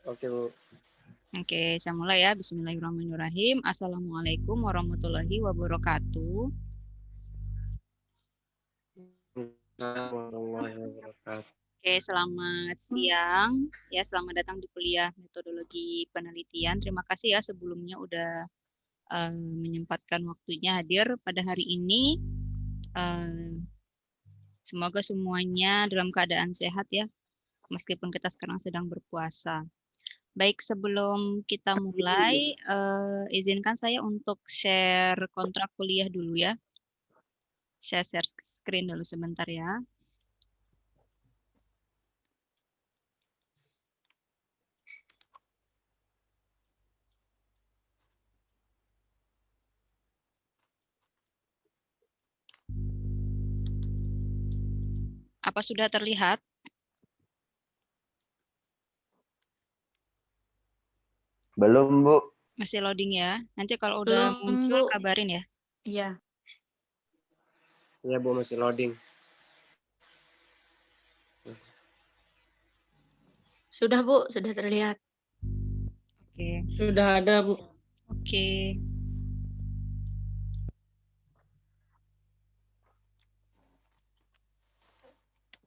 Oke, Bu. Oke, saya mulai ya. Bismillahirrahmanirrahim. Assalamualaikum warahmatullahi wabarakatuh. Warahmatullahi wabarakatuh. Oke, selamat siang. Ya, selamat datang di kuliah metodologi penelitian. Terima kasih ya sebelumnya udah menyempatkan waktunya hadir pada hari ini. Semoga semuanya dalam keadaan sehat ya, meskipun kita sekarang sedang berpuasa. Baik, sebelum kita mulai, izinkan saya untuk share kontrak kuliah dulu ya. Saya share screen dulu sebentar ya. Apa sudah terlihat? Belum, Bu. Masih loading ya. Nanti kalau udah Belum, muncul Bu. kabarin ya. Iya. Ya, Bu, masih loading. Sudah, Bu. Sudah terlihat. Oke. Sudah ada, Bu. Oke.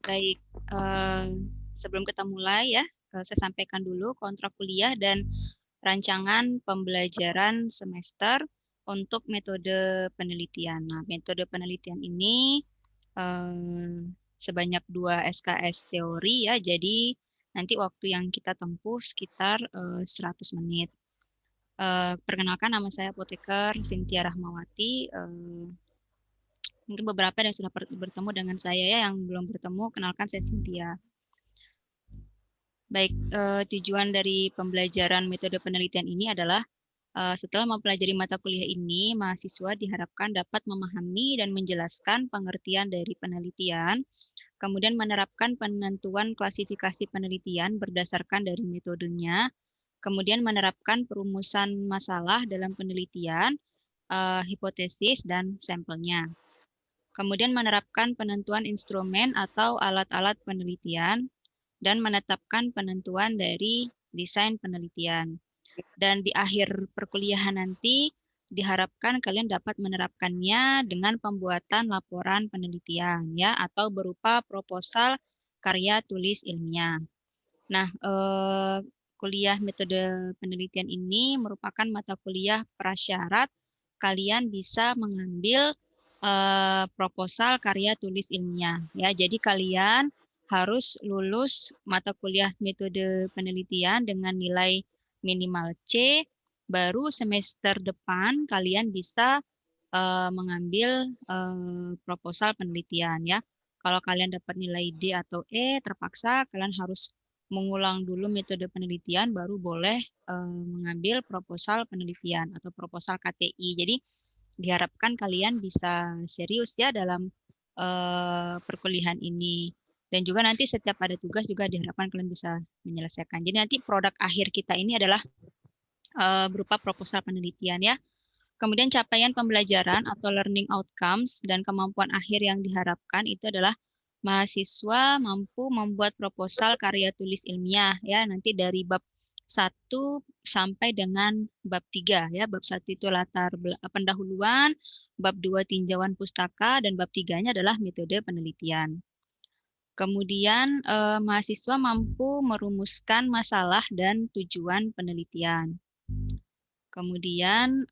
Baik, sebelum kita mulai ya, saya sampaikan dulu kontrak kuliah dan rancangan pembelajaran semester untuk metode penelitian. Nah, metode penelitian ini sebanyak 2 SKS teori ya, jadi nanti waktu yang kita tempuh sekitar 100 menit. Perkenalkan, nama saya Apoteker Cynthia Rahmawati. Mungkin beberapa yang sudah bertemu dengan saya ya, yang belum bertemu, kenalkan saya Cynthia. Baik, tujuan dari pembelajaran metode penelitian ini adalah setelah mempelajari mata kuliah ini, mahasiswa diharapkan dapat memahami dan menjelaskan pengertian dari penelitian, kemudian menerapkan penentuan klasifikasi penelitian berdasarkan dari metodenya, kemudian menerapkan perumusan masalah dalam penelitian, hipotesis, dan sampelnya. Kemudian menerapkan penentuan instrumen atau alat-alat penelitian, dan menetapkan penentuan dari desain penelitian. Dan di akhir perkuliahan nanti, diharapkan kalian dapat menerapkannya dengan pembuatan laporan penelitian ya, atau berupa proposal karya tulis ilmiah. Nah, kuliah metode penelitian ini merupakan mata kuliah prasyarat kalian bisa mengambil proposal karya tulis ilmiah ya. Jadi kalian harus lulus mata kuliah metode penelitian dengan nilai minimal C, baru semester depan kalian bisa mengambil proposal penelitian ya. Kalau kalian dapat nilai D atau E, terpaksa kalian harus mengulang dulu metode penelitian, baru boleh mengambil proposal penelitian atau proposal KTI. Jadi diharapkan kalian bisa serius ya dalam perkuliahan ini. Dan juga nanti setiap ada tugas juga diharapkan kalian bisa menyelesaikan. Jadi nanti produk akhir kita ini adalah berupa proposal penelitian ya. Kemudian capaian pembelajaran atau learning outcomes dan kemampuan akhir yang diharapkan itu adalah mahasiswa mampu membuat proposal karya tulis ilmiah ya, nanti dari bab 1 sampai dengan bab 3 ya. Bab 1 itu latar pendahuluan, bab 2 tinjauan pustaka, dan bab 3-nya adalah metode penelitian. Kemudian mahasiswa mampu merumuskan masalah dan tujuan penelitian. Kemudian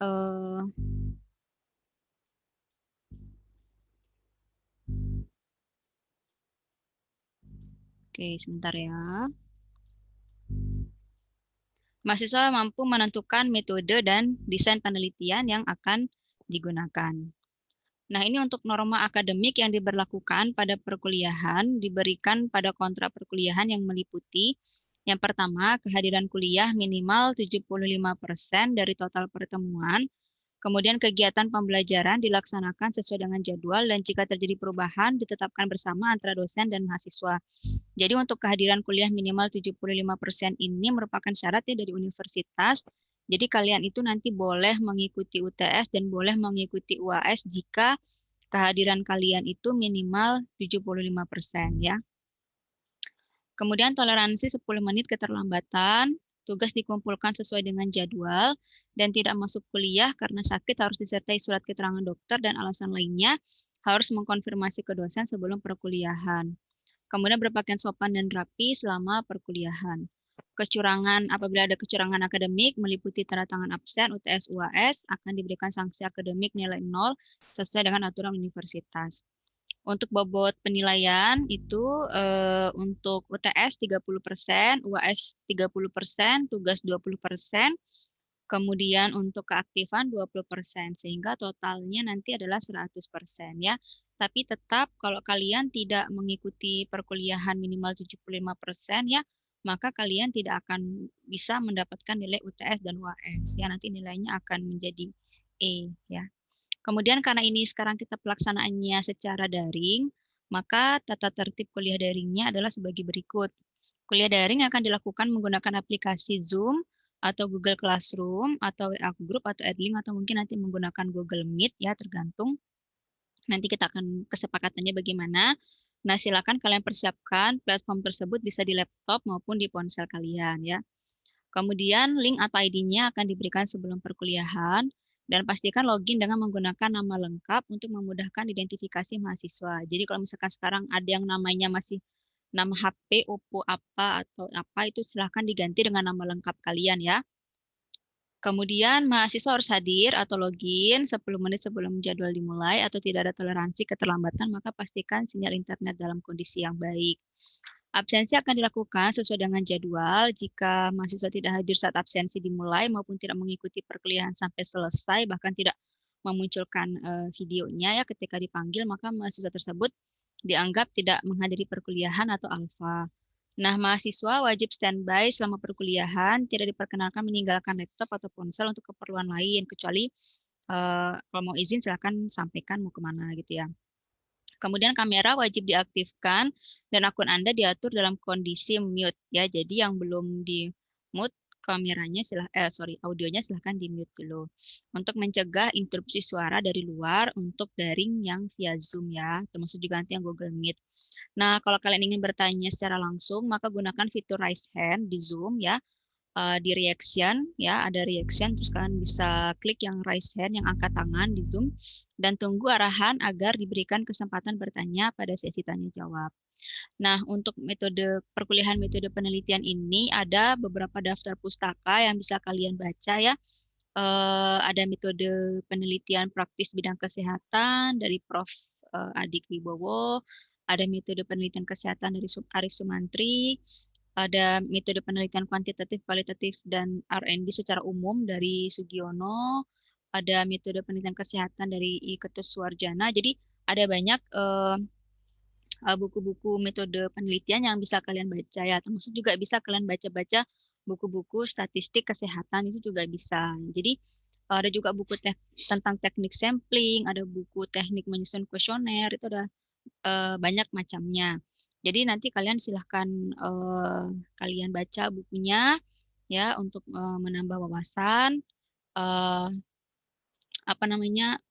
oke, sebentar ya. Mahasiswa mampu menentukan metode dan desain penelitian yang akan digunakan. Nah, ini untuk norma akademik yang diberlakukan pada perkuliahan diberikan pada kontrak perkuliahan yang meliputi yang pertama, kehadiran kuliah minimal 75% dari total pertemuan. Kemudian kegiatan pembelajaran dilaksanakan sesuai dengan jadwal dan jika terjadi perubahan ditetapkan bersama antara dosen dan mahasiswa. Jadi untuk kehadiran kuliah minimal 75% ini merupakan syarat ya dari universitas. Jadi kalian itu nanti boleh mengikuti UTS dan boleh mengikuti UAS jika kehadiran kalian itu minimal 75% ya. Kemudian toleransi 10 menit keterlambatan, tugas dikumpulkan sesuai dengan jadwal, dan tidak masuk kuliah karena sakit harus disertai surat keterangan dokter dan alasan lainnya, harus mengkonfirmasi ke dosen sebelum perkuliahan. Kemudian berpakaian sopan dan rapi selama perkuliahan. Kecurangan, apabila ada kecurangan akademik meliputi tanda tangan absen, UTS, UAS, akan diberikan sanksi akademik nilai 0 sesuai dengan aturan universitas. Untuk bobot penilaian itu untuk UTS 30%, UAS 30%, tugas 20%, kemudian untuk keaktifan 20%, sehingga totalnya nanti adalah 100% ya. Tapi tetap kalau kalian tidak mengikuti perkuliahan minimal 75% ya, maka kalian tidak akan bisa mendapatkan nilai UTS dan UAS ya, nanti nilainya akan menjadi E ya. Kemudian karena ini sekarang kita pelaksanaannya secara daring, maka tata tertib kuliah daringnya adalah sebagai berikut. Kuliah daring akan dilakukan menggunakan aplikasi Zoom atau Google Classroom atau WA Group atau Edlink atau mungkin nanti menggunakan Google Meet ya, tergantung. Nanti kita akan kesepakatannya bagaimana. Nah, silakan kalian persiapkan platform tersebut bisa di laptop maupun di ponsel kalian ya. Kemudian link atau ID-nya akan diberikan sebelum perkuliahan dan pastikan login dengan menggunakan nama lengkap untuk memudahkan identifikasi mahasiswa. Jadi kalau misalkan sekarang ada yang namanya masih nama HP, Oppo apa atau apa itu silahkan diganti dengan nama lengkap kalian ya. Kemudian mahasiswa harus hadir atau login 10 menit sebelum jadwal dimulai atau tidak ada toleransi keterlambatan, maka pastikan sinyal internet dalam kondisi yang baik. Absensi akan dilakukan sesuai dengan jadwal. Jika mahasiswa tidak hadir saat absensi dimulai maupun tidak mengikuti perkuliahan sampai selesai, bahkan tidak memunculkan videonya ya ketika dipanggil, maka mahasiswa tersebut dianggap tidak menghadiri perkuliahan atau alfa. Nah, mahasiswa wajib standby selama perkuliahan, tidak diperkenankan meninggalkan laptop atau ponsel untuk keperluan lain, kecuali kalau mau izin silakan sampaikan mau kemana gitu ya. Kemudian kamera wajib diaktifkan dan akun Anda diatur dalam kondisi mute ya. Jadi yang belum di mute kameranya audionya silahkan di mute dulu. Untuk mencegah interupsi suara dari luar untuk daring yang via Zoom ya, termasuk juga nanti yang Google Meet. Nah, kalau kalian ingin bertanya secara langsung, maka gunakan fitur raise hand di Zoom ya. Di reaction ya, ada reaction, terus kalian bisa klik yang raise hand, yang angkat tangan di Zoom, dan tunggu arahan agar diberikan kesempatan bertanya pada sesi tanya jawab. Nah, untuk metode perkuliahan metode penelitian ini ada beberapa daftar pustaka yang bisa kalian baca ya. Ada metode penelitian praktis bidang kesehatan dari Prof. Adik Wibowo, ada metode penelitian kesehatan dari Arif Sumantri, ada metode penelitian kuantitatif, kualitatif, dan R&D secara umum dari Sugiono, ada metode penelitian kesehatan dari I. Ketus Suarjana. Jadi ada banyak buku-buku metode penelitian yang bisa kalian baca ya, termasuk juga bisa kalian baca-baca buku-buku statistik kesehatan itu juga bisa. Jadi ada juga buku tentang teknik sampling, ada buku teknik menyusun kuesioner, itu ada banyak macamnya. Jadi nanti kalian silahkan kalian baca bukunya ya untuk menambah wawasan. Apa namanya?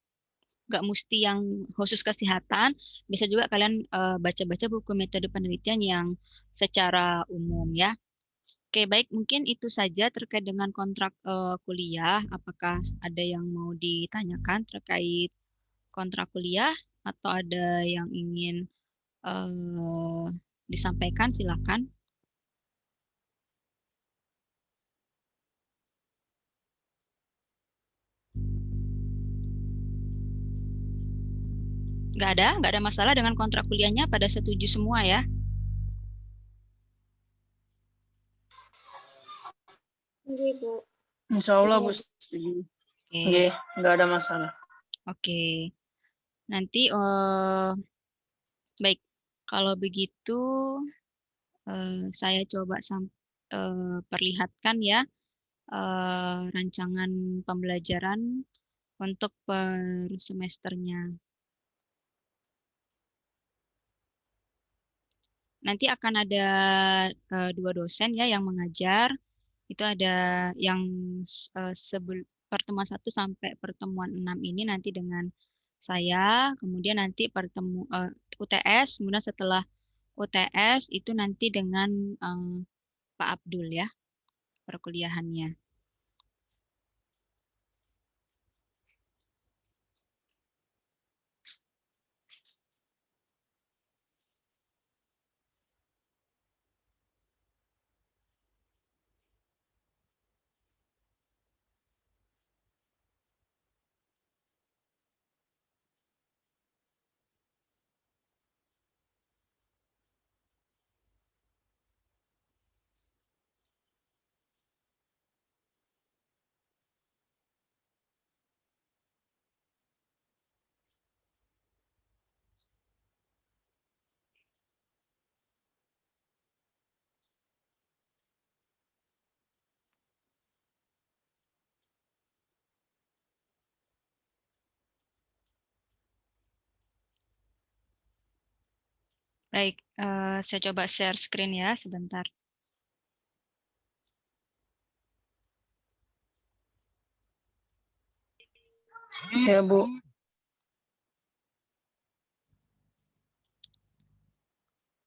Nggak mesti yang khusus kesehatan, bisa juga kalian baca-baca buku metode penelitian yang secara umum ya. Oke, baik, mungkin itu saja terkait dengan kontrak kuliah. Apakah ada yang mau ditanyakan terkait kontrak kuliah atau ada yang ingin disampaikan, silakan. Nggak ada masalah dengan kontrak kuliahnya, pada setuju semua ya. Iya, Bu. Insya Allah Bu setuju. Oke. Iya, nggak ada masalah. Oke. Nanti baik, kalau begitu saya coba perlihatkan ya rancangan pembelajaran untuk per semesternya. Nanti akan ada 2 dosen ya yang mengajar. Itu ada yang pertemuan 1 sampai pertemuan 6 ini nanti dengan saya, kemudian nanti UTS, kemudian setelah UTS itu nanti dengan Pak Abdul ya. perkuliahannya. Baik, saya coba share screen ya sebentar. Ya, Bu.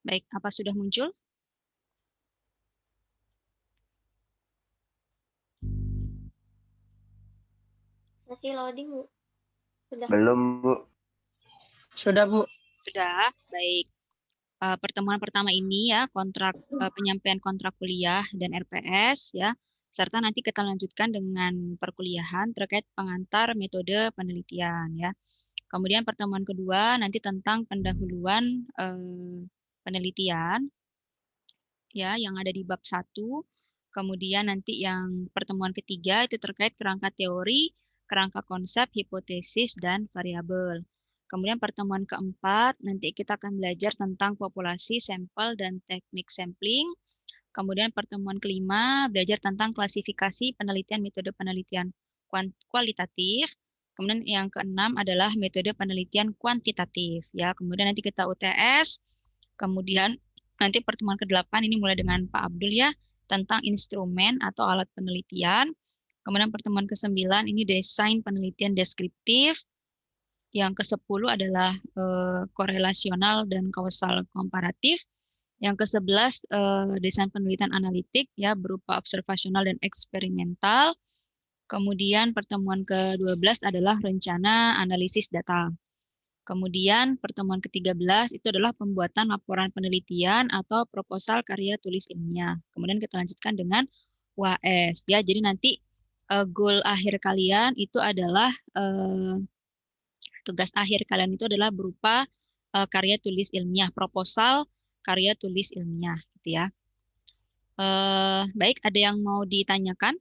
Baik, apa sudah muncul? Masih loading, Bu. Sudah. Belum, Bu. Sudah, Bu. Sudah, baik. Pertemuan pertama ini ya, penyampaian kontrak kuliah dan RPS ya, serta nanti kita lanjutkan dengan perkuliahan terkait pengantar metode penelitian ya. Kemudian pertemuan kedua nanti tentang pendahuluan penelitian ya yang ada di bab 1. Kemudian nanti yang pertemuan ketiga itu terkait kerangka teori, kerangka konsep, hipotesis, dan variabel. Kemudian pertemuan keempat, nanti kita akan belajar tentang populasi, sampel, dan teknik sampling. Kemudian pertemuan kelima, belajar tentang klasifikasi penelitian, metode penelitian kualitatif. Kemudian yang keenam adalah metode penelitian kuantitatif. Ya, kemudian nanti kita UTS. Kemudian nanti pertemuan ke-8 ini mulai dengan Pak Abdul ya, tentang instrumen atau alat penelitian. Kemudian pertemuan ke-9 ini desain penelitian deskriptif. Yang ke-10 adalah korelasional dan kausal komparatif. Yang ke-11 desain penelitian analitik ya berupa observasional dan eksperimental. Kemudian pertemuan ke-12 adalah rencana analisis data. Kemudian pertemuan ke-13 itu adalah pembuatan laporan penelitian atau proposal karya tulis ilmiah. Kemudian kita lanjutkan dengan UAS ya. Jadi nanti goal akhir kalian itu adalah tugas akhir kalian itu adalah berupa karya tulis ilmiah, proposal karya tulis ilmiah gitu ya. Baik, ada yang mau ditanyakan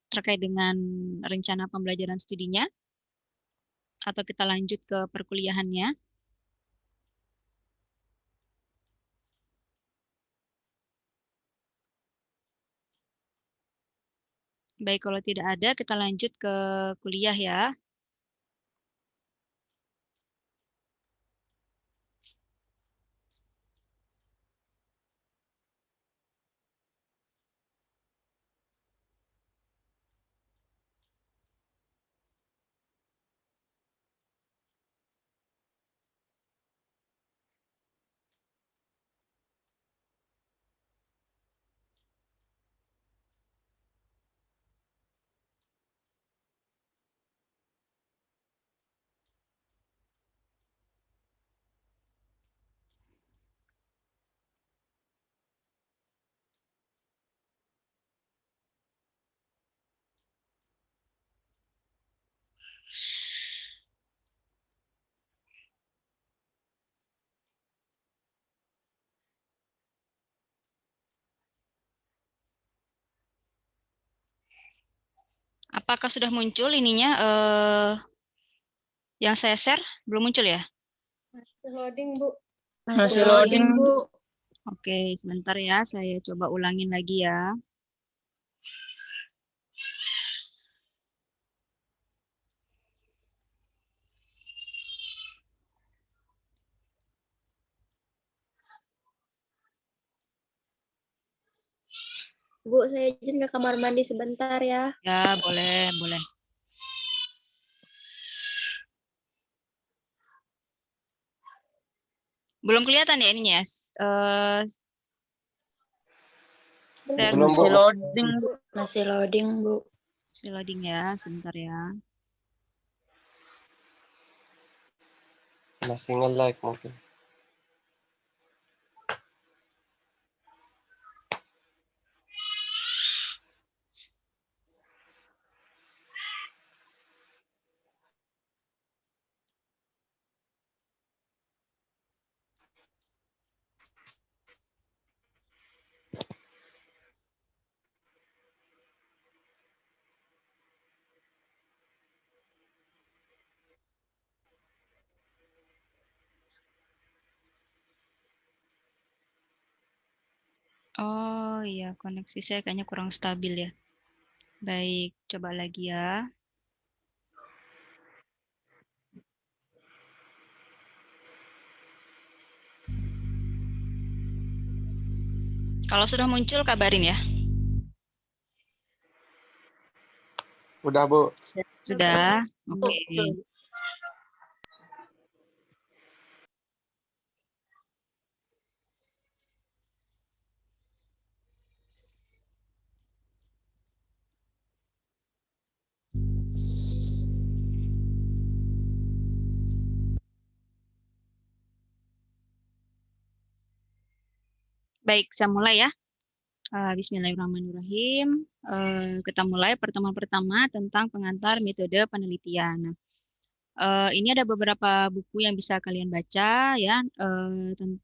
terkait dengan rencana pembelajaran studinya? Atau kita lanjut ke perkuliahannya? Baik, kalau tidak ada, kita lanjut ke kuliah ya. Apakah sudah muncul ininya yang saya share? Belum muncul ya? Masih loading, Bu. Masih loading, Bu. Oke, sebentar ya. Saya coba ulangin lagi ya. Bu, saya izin ke kamar mandi sebentar ya. Ya, boleh, boleh. Belum kelihatan ya ininya? Share Belum, Bu. Masih loading, Bu. Masih loading, Bu. masih loading ya, sebentar ya. Masih nge-like mungkin. Oh iya, koneksi saya kayaknya kurang stabil ya. Baik, coba lagi ya. Kalau sudah muncul, kabarin ya. Udah, Bu. Sudah? Bu. Oke. Baik, saya mulai ya. Bismillahirrahmanirrahim. Kita mulai pertemuan pertama tentang pengantar metode penelitian. Nah, ini ada beberapa buku yang bisa kalian baca ya.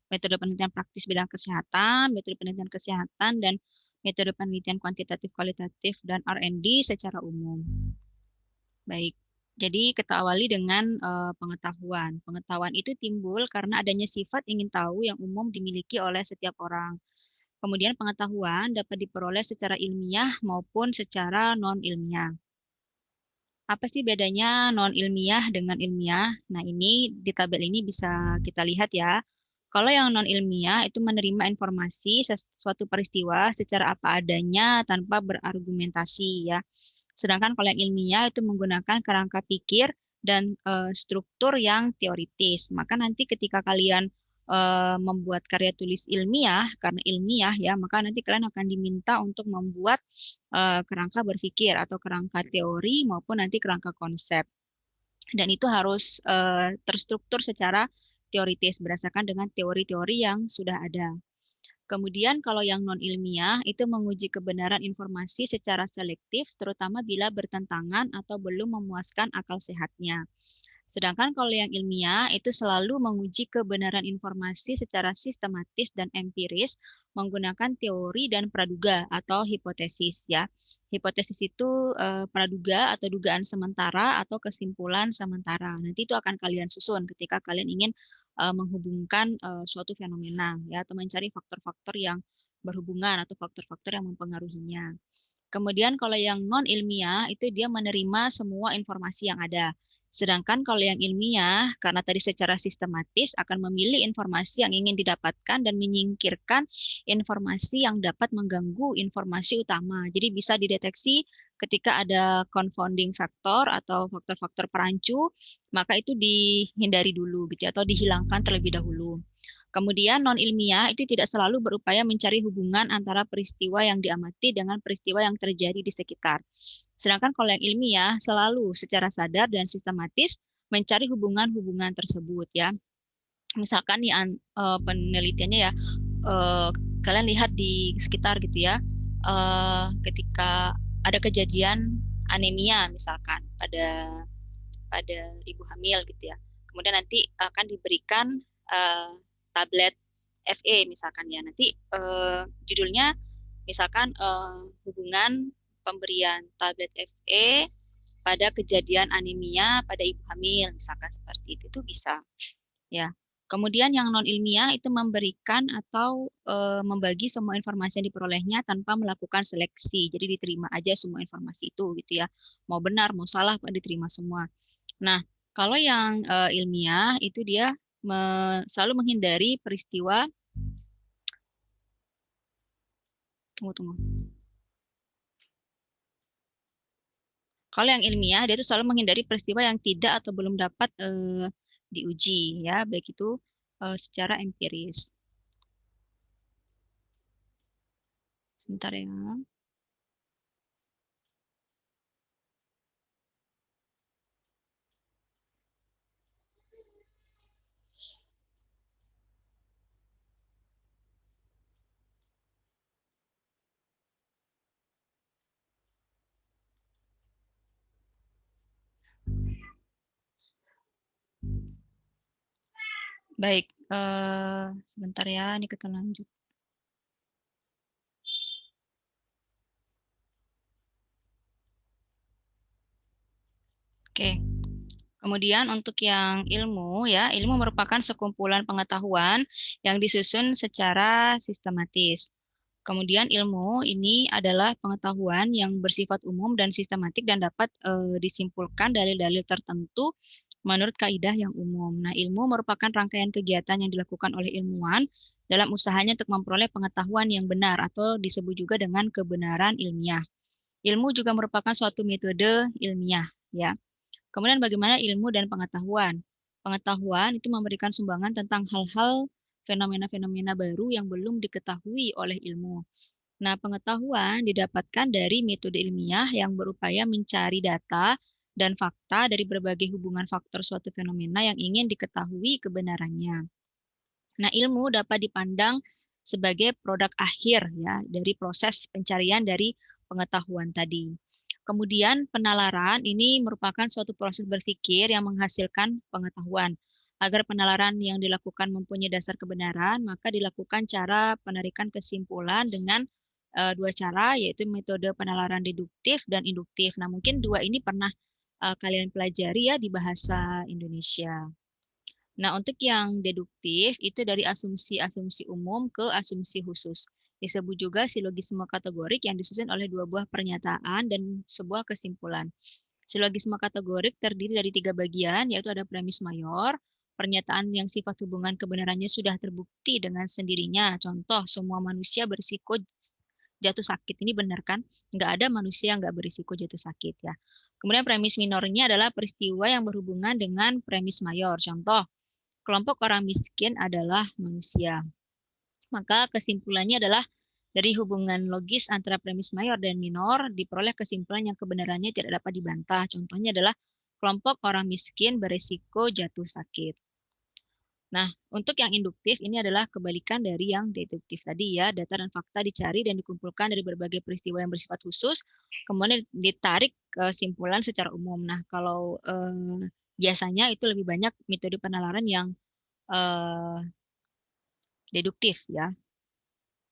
Metode penelitian praktis bidang kesehatan, metode penelitian kesehatan, dan metode penelitian kuantitatif, kualitatif, dan R&D secara umum. Baik. Jadi kita awali dengan pengetahuan. Pengetahuan itu timbul karena adanya sifat ingin tahu yang umum dimiliki oleh setiap orang. Kemudian pengetahuan dapat diperoleh secara ilmiah maupun secara non-ilmiah. Apa sih bedanya non-ilmiah dengan ilmiah? Nah, ini di tabel ini bisa kita lihat ya. Kalau yang non-ilmiah itu menerima informasi sesuatu peristiwa secara apa adanya tanpa berargumentasi ya. Sedangkan kalau yang ilmiah itu menggunakan kerangka pikir dan struktur yang teoritis. Maka nanti ketika kalian membuat karya tulis ilmiah, karena ilmiah ya, maka nanti kalian akan diminta untuk membuat kerangka berpikir atau kerangka teori maupun nanti kerangka konsep. Dan itu harus terstruktur secara teoritis berdasarkan dengan teori-teori yang sudah ada. Kemudian kalau yang non-ilmiah itu menguji kebenaran informasi secara selektif, terutama bila bertentangan atau belum memuaskan akal sehatnya. Sedangkan kalau yang ilmiah itu selalu menguji kebenaran informasi secara sistematis dan empiris menggunakan teori dan praduga atau hipotesis ya. Hipotesis itu praduga atau dugaan sementara atau kesimpulan sementara. Nanti itu akan kalian susun ketika kalian ingin menghubungkan suatu fenomena ya atau mencari faktor-faktor yang berhubungan atau faktor-faktor yang mempengaruhinya. Kemudian kalau yang non ilmiah itu dia menerima semua informasi yang ada. Sedangkan kalau yang ilmiah, karena tadi secara sistematis akan memilih informasi yang ingin didapatkan dan menyingkirkan informasi yang dapat mengganggu informasi utama. Jadi bisa dideteksi ketika ada confounding factor atau faktor-faktor perancu, maka itu dihindari dulu gitu atau dihilangkan terlebih dahulu. Kemudian non-ilmiah itu tidak selalu berupaya mencari hubungan antara peristiwa yang diamati dengan peristiwa yang terjadi di sekitar. Sedangkan kalau yang ilmiah selalu secara sadar dan sistematis mencari hubungan-hubungan tersebut ya. Misalkan nih penelitiannya ya, kalian lihat di sekitar gitu ya, ketika ada kejadian anemia misalkan pada ibu hamil gitu ya. Kemudian nanti akan diberikan tablet FE misalkan ya. Nanti judulnya misalkan hubungan pemberian tablet FE pada kejadian anemia pada ibu hamil misalkan seperti itu bisa ya. Kemudian yang non ilmiah itu memberikan atau membagi semua informasi yang diperolehnya tanpa melakukan seleksi. Jadi diterima aja semua informasi itu gitu ya. Mau benar, mau salah, diterima semua. Nah, kalau yang ilmiah itu dia selalu menghindari peristiwa. Tunggu. Kalau yang ilmiah, dia itu selalu menghindari peristiwa yang tidak atau belum dapat diuji, ya, baik itu secara empiris. Sebentar ya. Baik, sebentar ya, ini kita lanjut. Oke. Kemudian untuk yang ilmu ya, ilmu merupakan sekumpulan pengetahuan yang disusun secara sistematis. Kemudian ilmu ini adalah pengetahuan yang bersifat umum dan sistematik dan dapat disimpulkan dalil-dalil tertentu menurut kaidah yang umum. Nah, ilmu merupakan rangkaian kegiatan yang dilakukan oleh ilmuwan dalam usahanya untuk memperoleh pengetahuan yang benar atau disebut juga dengan kebenaran ilmiah. Ilmu juga merupakan suatu metode ilmiah, ya. Kemudian bagaimana ilmu dan pengetahuan? Pengetahuan itu memberikan sumbangan tentang hal-hal fenomena-fenomena baru yang belum diketahui oleh ilmu. Nah, pengetahuan didapatkan dari metode ilmiah yang berupaya mencari data dan fakta dari berbagai hubungan faktor suatu fenomena yang ingin diketahui kebenarannya. Nah, ilmu dapat dipandang sebagai produk akhir ya dari proses pencarian dari pengetahuan tadi. Kemudian penalaran ini merupakan suatu proses berpikir yang menghasilkan pengetahuan. Agar penalaran yang dilakukan mempunyai dasar kebenaran, maka dilakukan cara penarikan kesimpulan dengan dua cara, yaitu metode penalaran deduktif dan induktif. Nah, mungkin dua ini pernah kalian pelajari ya di bahasa Indonesia. Nah, untuk yang deduktif itu dari asumsi-asumsi umum ke asumsi khusus. Disebut juga silogisme kategorik yang disusun oleh dua buah pernyataan dan sebuah kesimpulan. Silogisme kategorik terdiri dari 3 bagian, yaitu ada premis mayor, pernyataan yang sifat hubungan kebenarannya sudah terbukti dengan sendirinya. Contoh, semua manusia berisiko jatuh sakit. Ini benar kan? Nggak ada manusia yang nggak berisiko jatuh sakit ya. Kemudian premis minornya adalah peristiwa yang berhubungan dengan premis mayor. Contoh, kelompok orang miskin adalah manusia. Maka kesimpulannya adalah dari hubungan logis antara premis mayor dan minor diperoleh kesimpulan yang kebenarannya tidak dapat dibantah. Contohnya adalah kelompok orang miskin berisiko jatuh sakit. Nah, untuk yang induktif ini adalah kebalikan dari yang deduktif tadi ya. Data dan fakta dicari dan dikumpulkan dari berbagai peristiwa yang bersifat khusus, kemudian ditarik kesimpulan secara umum. Nah, kalau biasanya itu lebih banyak metode penalaran yang deduktif ya.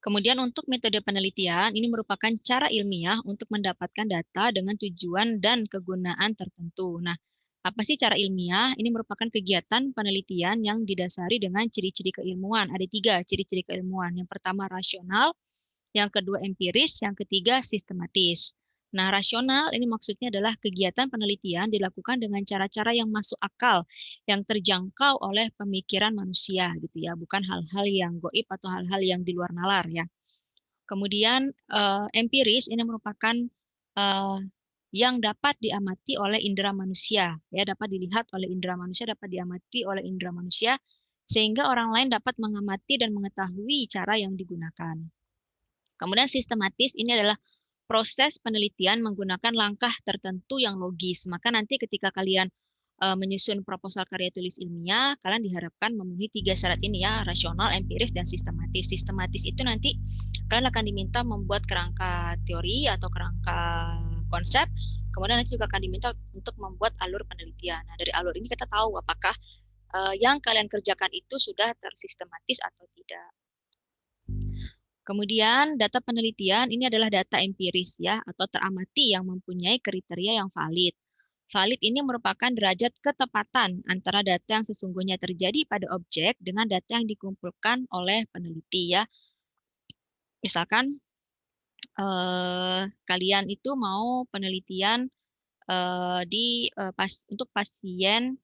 Kemudian untuk metode penelitian, ini merupakan cara ilmiah untuk mendapatkan data dengan tujuan dan kegunaan tertentu. Nah, apa sih cara ilmiah? Ini merupakan kegiatan penelitian yang didasari dengan ciri-ciri keilmuan. Ada 3 ciri-ciri keilmuan. Yang pertama rasional, yang kedua empiris, yang ketiga sistematis. Nah, rasional ini maksudnya adalah kegiatan penelitian dilakukan dengan cara-cara yang masuk akal, yang terjangkau oleh pemikiran manusia gitu ya, bukan hal-hal yang goib atau hal-hal yang di luar nalar ya. Kemudian empiris ini merupakan yang dapat diamati oleh indera manusia ya, dapat dilihat oleh indera manusia, dapat diamati oleh indera manusia sehingga orang lain dapat mengamati dan mengetahui cara yang digunakan. Kemudian sistematis ini adalah proses penelitian menggunakan langkah tertentu yang logis. Maka nanti ketika kalian menyusun proposal karya tulis ilmiah, kalian diharapkan memenuhi 3 syarat ini ya, rasional, empiris, dan sistematis. Sistematis itu nanti kalian akan diminta membuat kerangka teori atau kerangka konsep, kemudian nanti juga akan diminta untuk membuat alur penelitian. Nah, dari alur ini kita tahu apakah yang kalian kerjakan itu sudah tersistematis atau tidak. Kemudian data penelitian ini adalah data empiris ya atau teramati yang mempunyai kriteria yang valid. Valid ini merupakan derajat ketepatan antara data yang sesungguhnya terjadi pada objek dengan data yang dikumpulkan oleh peneliti ya. Misalkan kalian itu mau penelitian untuk pasien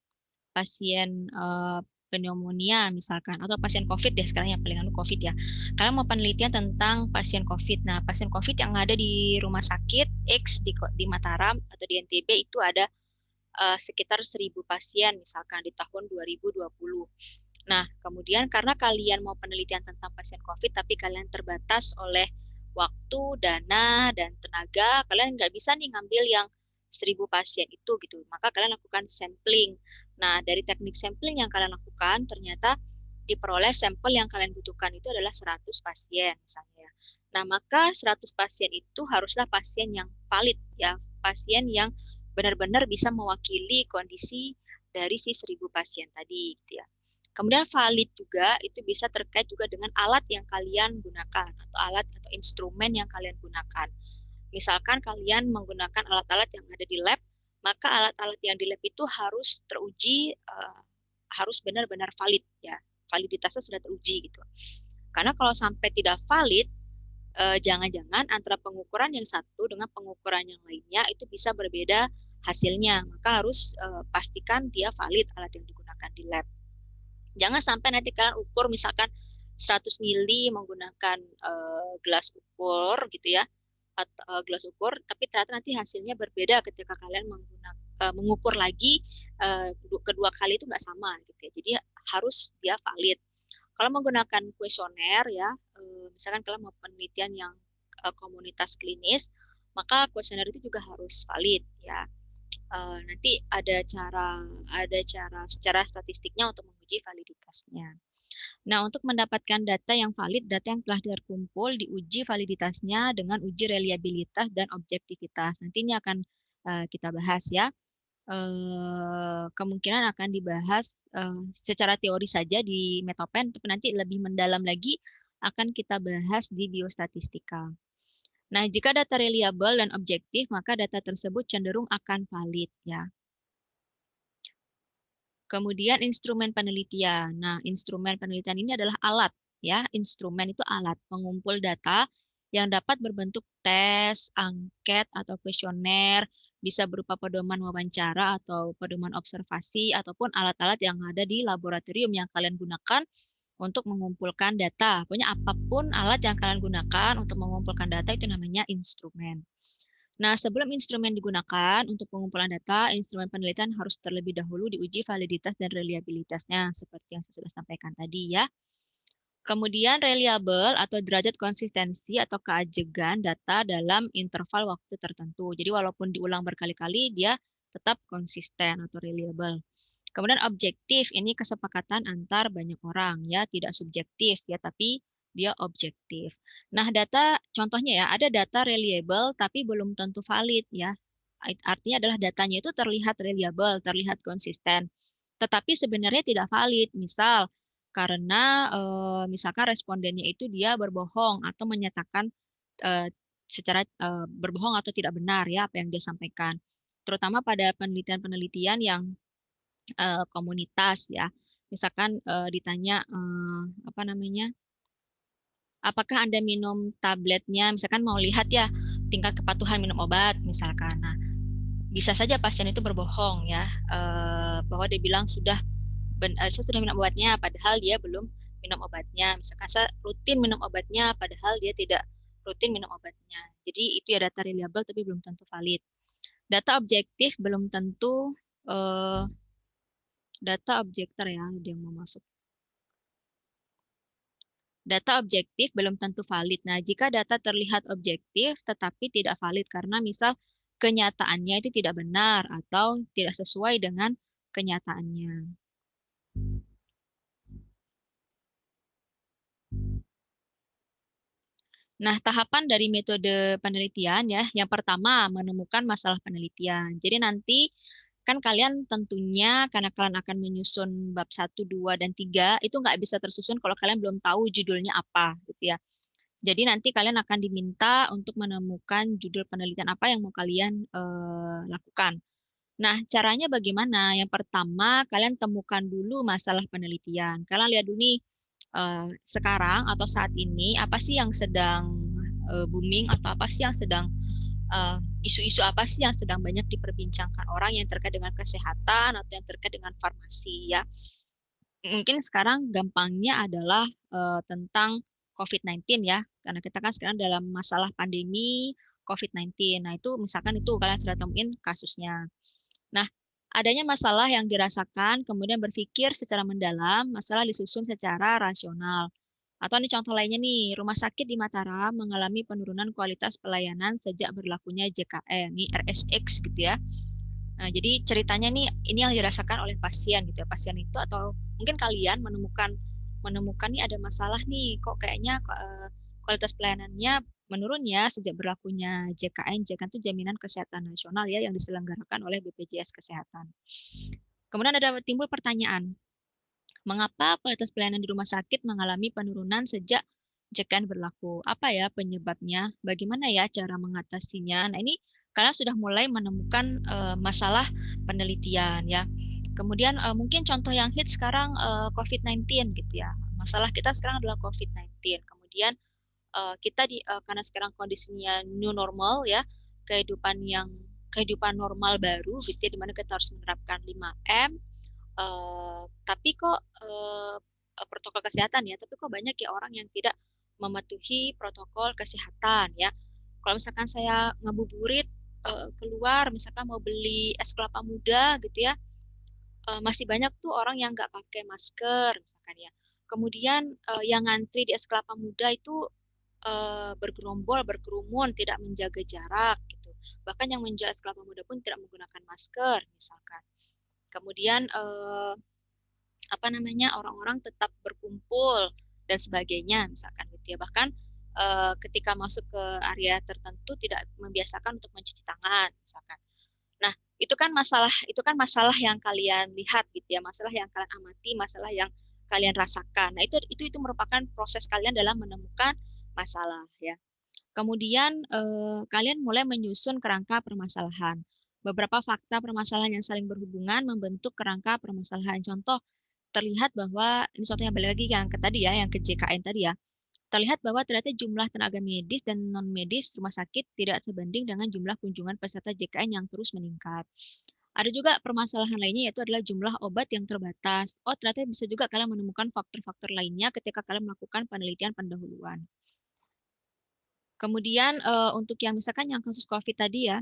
pneumonia misalkan atau pasien COVID ya, sekarang yang paling COVID ya. Kalian mau penelitian tentang pasien COVID. Nah, pasien COVID yang ada di rumah sakit X di Mataram atau di NTB itu ada sekitar 1.000 pasien misalkan di tahun 2020. Nah, kemudian karena kalian mau penelitian tentang pasien COVID tapi kalian terbatas oleh waktu, dana, dan tenaga, kalian nggak bisa nih ngambil yang 1000 pasien itu gitu. Maka kalian lakukan sampling. Nah, dari teknik sampling yang kalian lakukan, ternyata diperoleh sampel yang kalian butuhkan itu adalah 100 pasien misalnya. Nah, maka 100 pasien itu haruslah pasien yang valid ya, pasien yang benar-benar bisa mewakili kondisi dari si 1000 pasien tadi gitu ya. Kemudian valid juga itu bisa terkait juga dengan alat yang kalian gunakan atau alat atau instrumen yang kalian gunakan. Misalkan kalian menggunakan alat-alat yang ada di lab, maka alat-alat yang di lab itu harus teruji, harus benar-benar valid ya, validitasnya sudah teruji gitu. Karena kalau sampai tidak valid, jangan-jangan antara pengukuran yang satu dengan pengukuran yang lainnya itu bisa berbeda hasilnya. Maka harus pastikan dia valid alat yang digunakan di lab. Jangan sampai nanti kalian ukur misalkan 100 mili menggunakan gelas ukur gitu ya, atau gelas ukur, tapi ternyata nanti hasilnya berbeda ketika kalian mengukur lagi kedua kali itu nggak sama gitu ya. Jadi harus dia valid. Kalau menggunakan kuesioner ya, misalkan kalian mau penelitian yang komunitas klinis, maka kuesioner itu juga harus valid ya. Nanti ada cara secara statistiknya untuk menguji validitasnya. Nah, untuk mendapatkan data yang valid, data yang telah terkumpul diuji validitasnya dengan uji reliabilitas dan objektivitas. Nanti ini akan kita bahas ya. Kemungkinan akan dibahas secara teori saja di Metopen, tapi nanti lebih mendalam lagi akan kita bahas di biostatistika. Nah, jika data reliable dan objektif, maka data tersebut cenderung akan valid ya. Kemudian instrumen penelitian. Nah, instrumen penelitian ini adalah alat ya. Instrumen itu alat pengumpul data yang dapat berbentuk tes, angket atau kuesioner, bisa berupa pedoman wawancara atau pedoman observasi ataupun alat-alat yang ada di laboratorium yang kalian gunakan untuk mengumpulkan data. Pokoknya apapun alat yang kalian gunakan untuk mengumpulkan data itu namanya instrumen. Nah, sebelum instrumen digunakan untuk pengumpulan data, instrumen penelitian harus terlebih dahulu diuji validitas dan reliabilitasnya, seperti yang saya sudah sampaikan tadi ya. Kemudian reliable atau derajat konsistensi atau keajegan data dalam interval waktu tertentu. Jadi walaupun diulang berkali-kali, dia tetap konsisten atau reliable. Kemudian objektif, ini kesepakatan antar banyak orang ya, tidak subjektif ya, tapi dia objektif. Nah, data contohnya ya, ada data reliable tapi belum tentu valid ya. Artinya adalah datanya itu terlihat reliable, terlihat konsisten, tetapi sebenarnya tidak valid. Misal karena misalkan respondennya itu dia berbohong atau menyatakan secara berbohong atau tidak benar ya apa yang dia sampaikan. Terutama pada penelitian-penelitian yang komunitas ya. Misalkan ditanya apa namanya? Apakah Anda minum tabletnya? Misalkan mau lihat ya tingkat kepatuhan minum obat misalkan. Nah, bisa saja pasien itu berbohong ya bahwa dia bilang saya sudah minum obatnya padahal dia belum minum obatnya. Misalkan saya rutin minum obatnya padahal dia tidak rutin minum obatnya. Jadi itu ya data reliable tapi belum tentu valid. Data objektif belum tentu data objektor ya, dia mau masuk. Data objektif belum tentu valid. Nah, jika data terlihat objektif tetapi tidak valid karena misal kenyataannya itu tidak benar atau tidak sesuai dengan kenyataannya. Nah, tahapan dari metode penelitian ya, yang pertama menemukan masalah penelitian. Jadi nanti kan kalian tentunya karena kalian akan menyusun bab 1, 2, dan 3, itu nggak bisa tersusun kalau kalian belum tahu judulnya apa gitu ya. Jadi nanti kalian akan diminta untuk menemukan judul penelitian apa yang mau kalian lakukan. Nah, caranya bagaimana? Yang pertama, kalian temukan dulu masalah penelitian. Kalian lihat dulu nih, sekarang atau saat ini, apa sih yang sedang booming atau apa sih yang sedang isu-isu apa sih yang sedang banyak diperbincangkan orang yang terkait dengan kesehatan atau yang terkait dengan farmasi ya. Mungkin sekarang gampangnya adalah tentang COVID-19 ya, karena kita kan sekarang dalam masalah pandemi COVID-19. Nah, itu misalkan itu kalian sudah temuin kasusnya. Nah, adanya masalah yang dirasakan, kemudian berpikir secara mendalam, masalah disusun secara rasional. Atau nih contoh lainnya nih, rumah sakit di Mataram mengalami penurunan kualitas pelayanan sejak berlakunya JKN, ini RSX gitu ya. Nah, jadi ceritanya nih ini yang dirasakan oleh pasien gitu ya. Pasien itu atau mungkin kalian menemukan nih ada masalah nih, kok kayaknya kualitas pelayanannya menurun ya sejak berlakunya JKN. JKN itu Jaminan Kesehatan Nasional ya yang diselenggarakan oleh BPJS Kesehatan. Kemudian ada timbul pertanyaan, mengapa kualitas pelayanan di rumah sakit mengalami penurunan sejak JKN berlaku? Apa ya penyebabnya? Bagaimana ya cara mengatasinya? Nah, ini kalian sudah mulai menemukan masalah penelitian ya. Kemudian mungkin contoh yang hit sekarang COVID-19 gitu ya. Masalah kita sekarang adalah COVID-19. Kemudian kita karena sekarang kondisinya new normal ya, kehidupan normal baru gitu ya, di mana kita harus menerapkan 5M. Tapi kok protokol kesehatan ya, tapi kok banyak ya orang yang tidak mematuhi protokol kesehatan ya. Kalau misalkan saya ngabuburit keluar, misalkan mau beli es kelapa muda gitu ya, masih banyak tuh orang yang nggak pakai masker misalkan ya. Kemudian yang ngantri di es kelapa muda itu bergerombol, berkerumun, tidak menjaga jarak gitu. Bahkan yang menjual es kelapa muda pun tidak menggunakan masker misalkan. Kemudian orang-orang tetap berkumpul dan sebagainya misalkan gitu ya. Bahkan ketika masuk ke area tertentu tidak membiasakan untuk mencuci tangan misalkan. Nah, itu kan masalah yang kalian lihat gitu ya, masalah yang kalian amati, masalah yang kalian rasakan. Nah, itu merupakan proses kalian dalam menemukan masalah ya. Kemudian kalian mulai menyusun kerangka permasalahan. Beberapa fakta permasalahan yang saling berhubungan membentuk kerangka permasalahan. Contoh, terlihat bahwa ini contohnya balik lagi yang ke tadi ya, yang ke JKN tadi ya. Terlihat bahwa ternyata jumlah tenaga medis dan non medis rumah sakit tidak sebanding dengan jumlah kunjungan peserta JKN yang terus meningkat. Ada juga permasalahan lainnya yaitu adalah jumlah obat yang terbatas. Oh, ternyata bisa juga kalian menemukan faktor-faktor lainnya ketika kalian melakukan penelitian pendahuluan. Kemudian untuk yang misalkan yang kasus COVID tadi ya,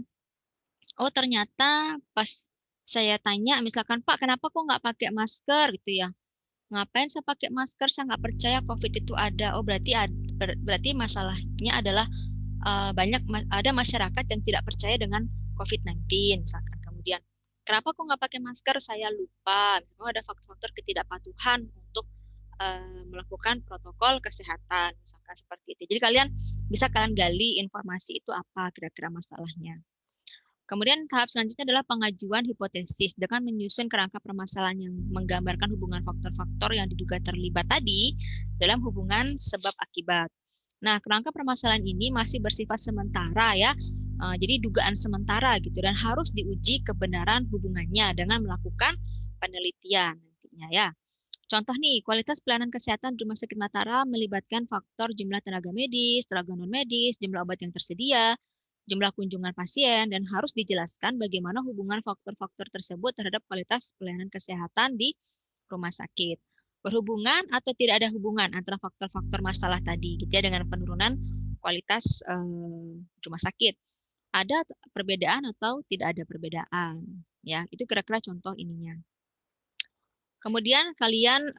oh ternyata pas saya tanya misalkan Pak kenapa kok nggak pakai masker gitu ya? Ngapain saya pakai masker? Saya nggak percaya COVID itu ada. Oh berarti masalahnya adalah ada masyarakat yang tidak percaya dengan COVID-19 misalkan. Kemudian kenapa kok nggak pakai masker? Saya lupa. Misalkan ada faktor-faktor ketidakpatuhan untuk melakukan protokol kesehatan misalkan seperti itu. Jadi kalian gali informasi itu apa kira-kira masalahnya. Kemudian tahap selanjutnya adalah pengajuan hipotesis dengan menyusun kerangka permasalahan yang menggambarkan hubungan faktor-faktor yang diduga terlibat tadi dalam hubungan sebab akibat. Nah, kerangka permasalahan ini masih bersifat sementara ya. Jadi dugaan sementara gitu dan harus diuji kebenaran hubungannya dengan melakukan penelitian nantinya ya. Contoh nih, kualitas pelayanan kesehatan di Rumah Sakit Mataram melibatkan faktor jumlah tenaga medis, tenaga non-medis, jumlah obat yang tersedia, jumlah kunjungan pasien, dan harus dijelaskan bagaimana hubungan faktor-faktor tersebut terhadap kualitas pelayanan kesehatan di rumah sakit. Berhubungan atau tidak ada hubungan antara faktor-faktor masalah tadi gitu ya, dengan penurunan kualitas rumah sakit. Ada perbedaan atau tidak ada perbedaan. Ya, itu kira-kira contoh ininya. Kemudian kalian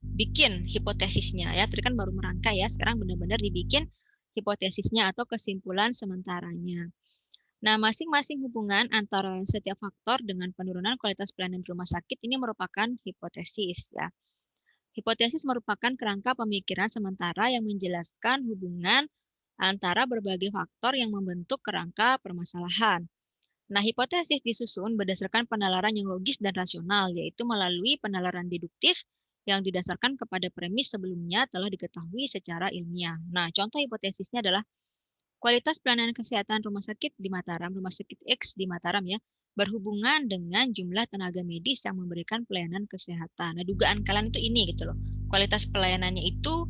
bikin hipotesisnya ya. Tadi kan baru merangkai ya, sekarang benar-benar dibikin hipotesisnya atau kesimpulan sementaranya. Nah, masing-masing hubungan antara setiap faktor dengan penurunan kualitas pelayanan di rumah sakit ini merupakan hipotesis ya. Hipotesis merupakan kerangka pemikiran sementara yang menjelaskan hubungan antara berbagai faktor yang membentuk kerangka permasalahan. Nah, hipotesis disusun berdasarkan penalaran yang logis dan rasional, yaitu melalui penalaran deduktif yang didasarkan kepada premis sebelumnya telah diketahui secara ilmiah. Nah, contoh hipotesisnya adalah kualitas pelayanan kesehatan rumah sakit di Mataram, rumah sakit X di Mataram ya, berhubungan dengan jumlah tenaga medis yang memberikan pelayanan kesehatan. Nah, dugaan kalian itu ini gitu loh. Kualitas pelayanannya itu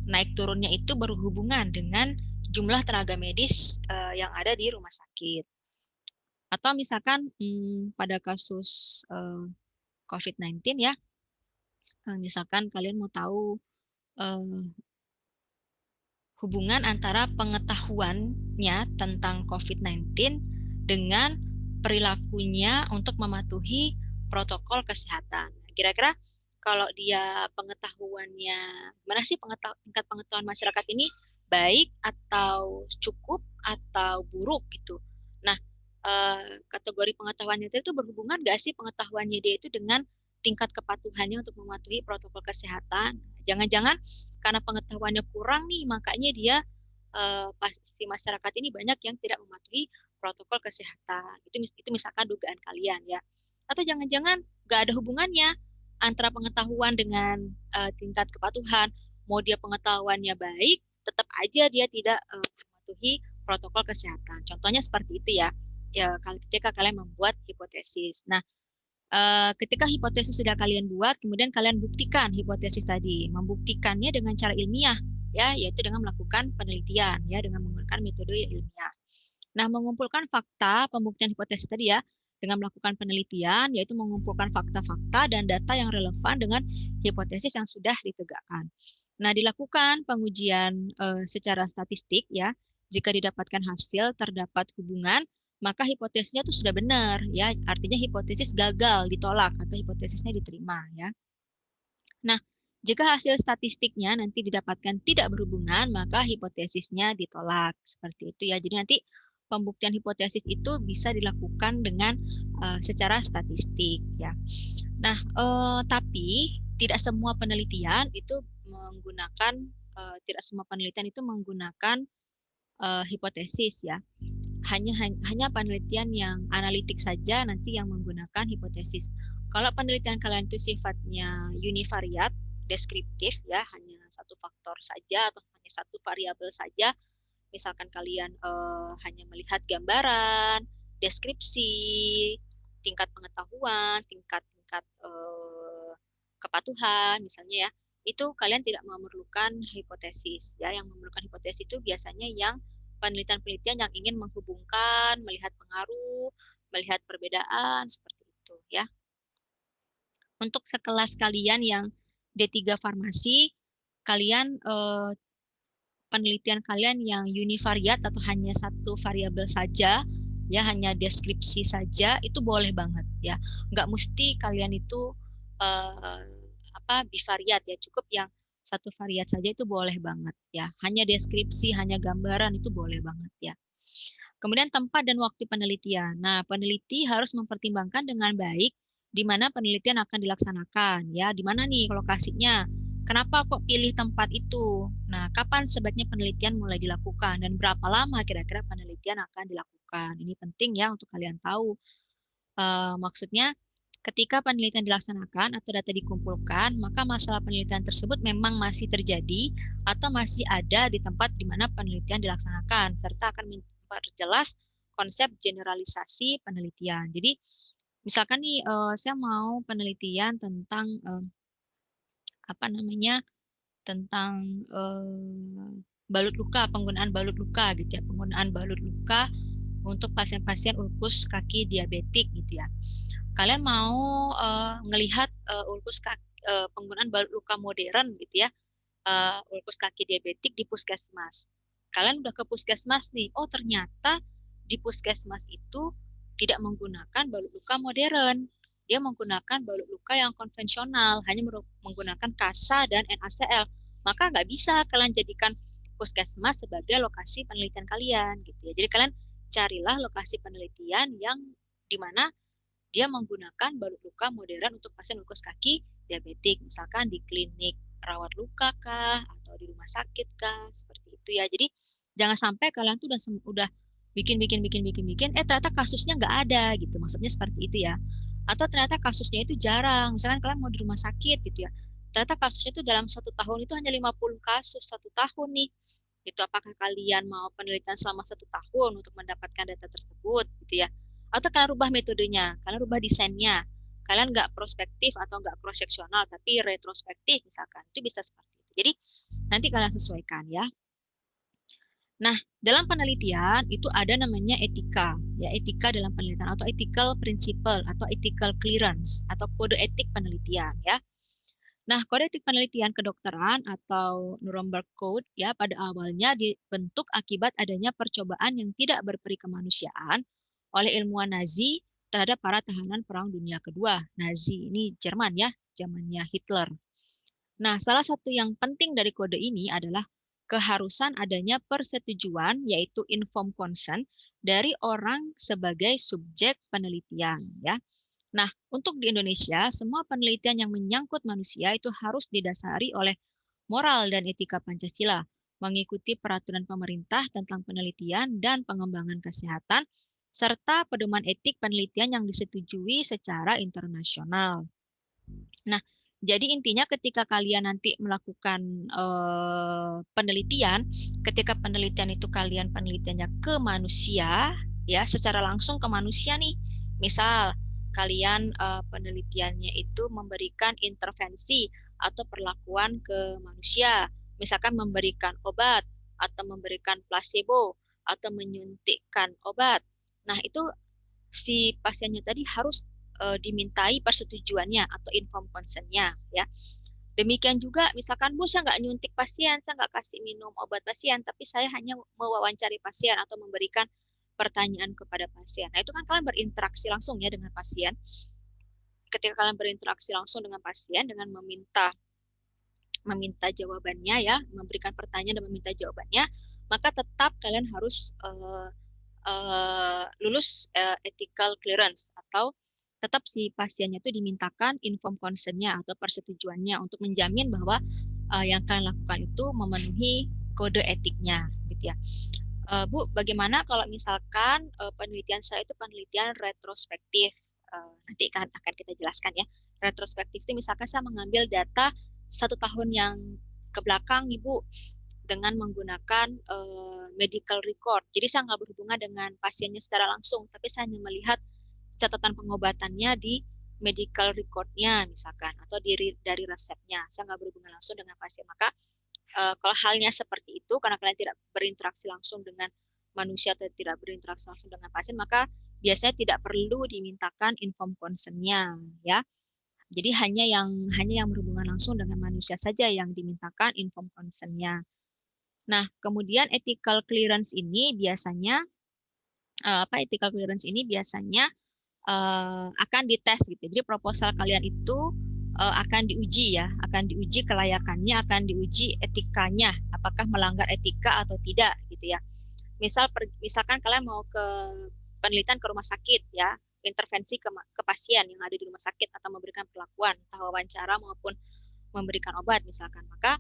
naik turunnya itu berhubungan dengan jumlah tenaga medis yang ada di rumah sakit. Atau misalkan pada kasus COVID-19 ya, misalkan kalian mau tahu hubungan antara pengetahuannya tentang COVID-19 dengan perilakunya untuk mematuhi protokol kesehatan. Kira-kira kalau dia pengetahuannya, mana sih tingkat pengetahuan masyarakat ini baik atau cukup atau buruk gitu. Nah, kategori pengetahuannya itu berhubungan nggak sih pengetahuannya dia itu dengan tingkat kepatuhannya untuk mematuhi protokol kesehatan. Jangan-jangan karena pengetahuannya kurang nih, makanya dia pasti masyarakat ini banyak yang tidak mematuhi protokol kesehatan. Itu misalkan dugaan kalian ya. Atau jangan-jangan nggak ada hubungannya antara pengetahuan dengan tingkat kepatuhan. Mau dia pengetahuannya baik, tetap aja dia tidak mematuhi protokol kesehatan. Contohnya seperti itu ya. Ya, ketika kalian membuat hipotesis. Nah, ketika hipotesis sudah kalian buat, kemudian kalian buktikan hipotesis tadi. Membuktikannya dengan cara ilmiah, ya, yaitu dengan melakukan penelitian, ya, dengan menggunakan metode ilmiah. Nah, mengumpulkan fakta pembuktian hipotesis tadi ya, dengan melakukan penelitian, yaitu mengumpulkan fakta-fakta dan data yang relevan dengan hipotesis yang sudah ditegakkan. Nah, dilakukan pengujian secara statistik ya, jika didapatkan hasil terdapat hubungan, maka hipotesisnya itu sudah benar ya, artinya hipotesis gagal ditolak atau hipotesisnya diterima ya. Nah, jika hasil statistiknya nanti didapatkan tidak berhubungan, maka hipotesisnya ditolak seperti itu ya. Jadi nanti pembuktian hipotesis itu bisa dilakukan dengan secara statistik ya. Nah, tapi tidak semua penelitian itu menggunakan hipotesis ya. Hanya penelitian yang analitik saja nanti yang menggunakan hipotesis. Kalau penelitian kalian itu sifatnya univariat, deskriptif ya, hanya satu faktor saja atau hanya satu variabel saja. Misalkan kalian hanya melihat gambaran, deskripsi, tingkat pengetahuan, tingkat kepatuhan misalnya ya, itu kalian tidak memerlukan hipotesis ya. Yang memerlukan hipotesis itu biasanya yang penelitian-penelitian yang ingin menghubungkan, melihat pengaruh, melihat perbedaan seperti itu ya. Untuk sekelas kalian yang D3 farmasi, kalian penelitian kalian yang univariat atau hanya satu variabel saja ya, hanya deskripsi saja, itu boleh banget ya. Nggak mesti kalian itu bivariat ya, cukup yang satu variat saja itu boleh banget ya. Hanya deskripsi, hanya gambaran itu boleh banget ya. Kemudian tempat dan waktu penelitian. Nah, peneliti harus mempertimbangkan dengan baik di mana penelitian akan dilaksanakan ya, di mana nih lokasinya. Kenapa kok pilih tempat itu? Nah, kapan sebaiknya penelitian mulai dilakukan dan berapa lama kira-kira penelitian akan dilakukan? Ini penting ya untuk kalian tahu. Maksudnya ketika penelitian dilaksanakan atau data dikumpulkan, maka masalah penelitian tersebut memang masih terjadi atau masih ada di tempat di mana penelitian dilaksanakan, serta akan memperjelas konsep generalisasi penelitian. Jadi, misalkan nih, saya mau penelitian tentang tentang balut luka, penggunaan balut luka gitu ya, penggunaan balut luka untuk pasien-pasien ulkus kaki diabetik gitu ya. Kalian mau ngelihat penggunaan balut luka modern gitu ya, ulkus kaki diabetik di puskesmas. Kalian udah ke puskesmas nih, oh ternyata di puskesmas itu tidak menggunakan balut luka modern. Dia menggunakan balut luka yang konvensional, hanya menggunakan KASA dan NaCl. Maka nggak bisa kalian jadikan puskesmas sebagai lokasi penelitian kalian gitu ya. Jadi kalian carilah lokasi penelitian yang di mana dia menggunakan balut luka modern untuk pasien ulkus kaki diabetik, misalkan di klinik rawat luka kah atau di rumah sakit kah, seperti itu ya. Jadi jangan sampai kalian tuh udah bikin ternyata kasusnya nggak ada gitu, maksudnya seperti itu ya. Atau ternyata kasusnya itu jarang, misalkan kalian mau di rumah sakit gitu ya, ternyata kasusnya itu dalam 1 tahun itu hanya 50 kasus 1 tahun nih. Itu apakah kalian mau penelitian selama 1 tahun untuk mendapatkan data tersebut gitu ya? Atau kalian rubah metodenya, kalian rubah desainnya, kalian nggak prospektif atau nggak cross seksional tapi retrospektif misalkan, itu bisa seperti itu. Jadi nanti kalian sesuaikan ya. Nah, dalam penelitian itu ada namanya etika, ya, etika dalam penelitian atau ethical principle atau ethical clearance atau kode etik penelitian ya. Nah, kode etik penelitian kedokteran atau Nuremberg Code ya pada awalnya dibentuk akibat adanya percobaan yang tidak berperi kemanusiaan oleh ilmuwan Nazi terhadap para tahanan Perang Dunia Kedua, Nazi. Ini Jerman ya, zamannya Hitler. Nah, salah satu yang penting dari kode ini adalah keharusan adanya persetujuan, yaitu informed consent, dari orang sebagai subjek penelitian. Ya. Nah, untuk di Indonesia, semua penelitian yang menyangkut manusia itu harus didasari oleh moral dan etika Pancasila, mengikuti peraturan pemerintah tentang penelitian dan pengembangan kesehatan, serta pedoman etik penelitian yang disetujui secara internasional. Nah, jadi intinya ketika kalian nanti melakukan penelitian, ketika penelitian itu kalian penelitiannya ke manusia, ya secara langsung ke manusia nih. Misal kalian penelitiannya itu memberikan intervensi atau perlakuan ke manusia, misalkan memberikan obat atau memberikan placebo atau menyuntikkan obat. Nah, itu si pasiennya tadi harus dimintai persetujuannya atau informed consent-nya ya. Demikian juga misalkan Bu, saya nggak nyuntik pasien, saya nggak kasih minum obat pasien, tapi saya hanya mewawancari pasien atau memberikan pertanyaan kepada pasien. Nah, itu kan kalian berinteraksi langsung ya dengan pasien. Ketika kalian berinteraksi langsung dengan pasien dengan meminta jawabannya ya, memberikan pertanyaan dan meminta jawabannya, maka tetap kalian harus lulus ethical clearance atau tetap si pasiennya itu dimintakan informed consent-nya atau persetujuannya untuk menjamin bahwa yang kalian lakukan itu memenuhi kode etiknya, gitu ya. Bu, bagaimana kalau misalkan penelitian saya itu penelitian retrospektif? Nanti akan kita jelaskan ya. Retrospektif itu misalkan saya mengambil data 1 tahun yang ke belakang, Ibu, dengan menggunakan medical record. Jadi saya nggak berhubungan dengan pasiennya secara langsung, tapi saya hanya melihat catatan pengobatannya di medical record-nya misalkan, atau dari resepnya. Saya nggak berhubungan langsung dengan pasien. Maka kalau halnya seperti itu, karena kalian tidak berinteraksi langsung dengan manusia atau tidak berinteraksi langsung dengan pasien, maka biasanya tidak perlu dimintakan informed consent-nya, ya. Jadi hanya yang berhubungan langsung dengan manusia saja yang dimintakan informed consent-nya. Nah, kemudian ethical clearance ini biasanya akan dites gitu. Jadi proposal kalian itu akan diuji ya, akan diuji kelayakannya, akan diuji etikanya, apakah melanggar etika atau tidak gitu ya. Misalkan kalian mau ke penelitian ke rumah sakit ya, intervensi ke pasien yang ada di rumah sakit atau memberikan perlakuan, entah wawancara maupun memberikan obat misalkan, maka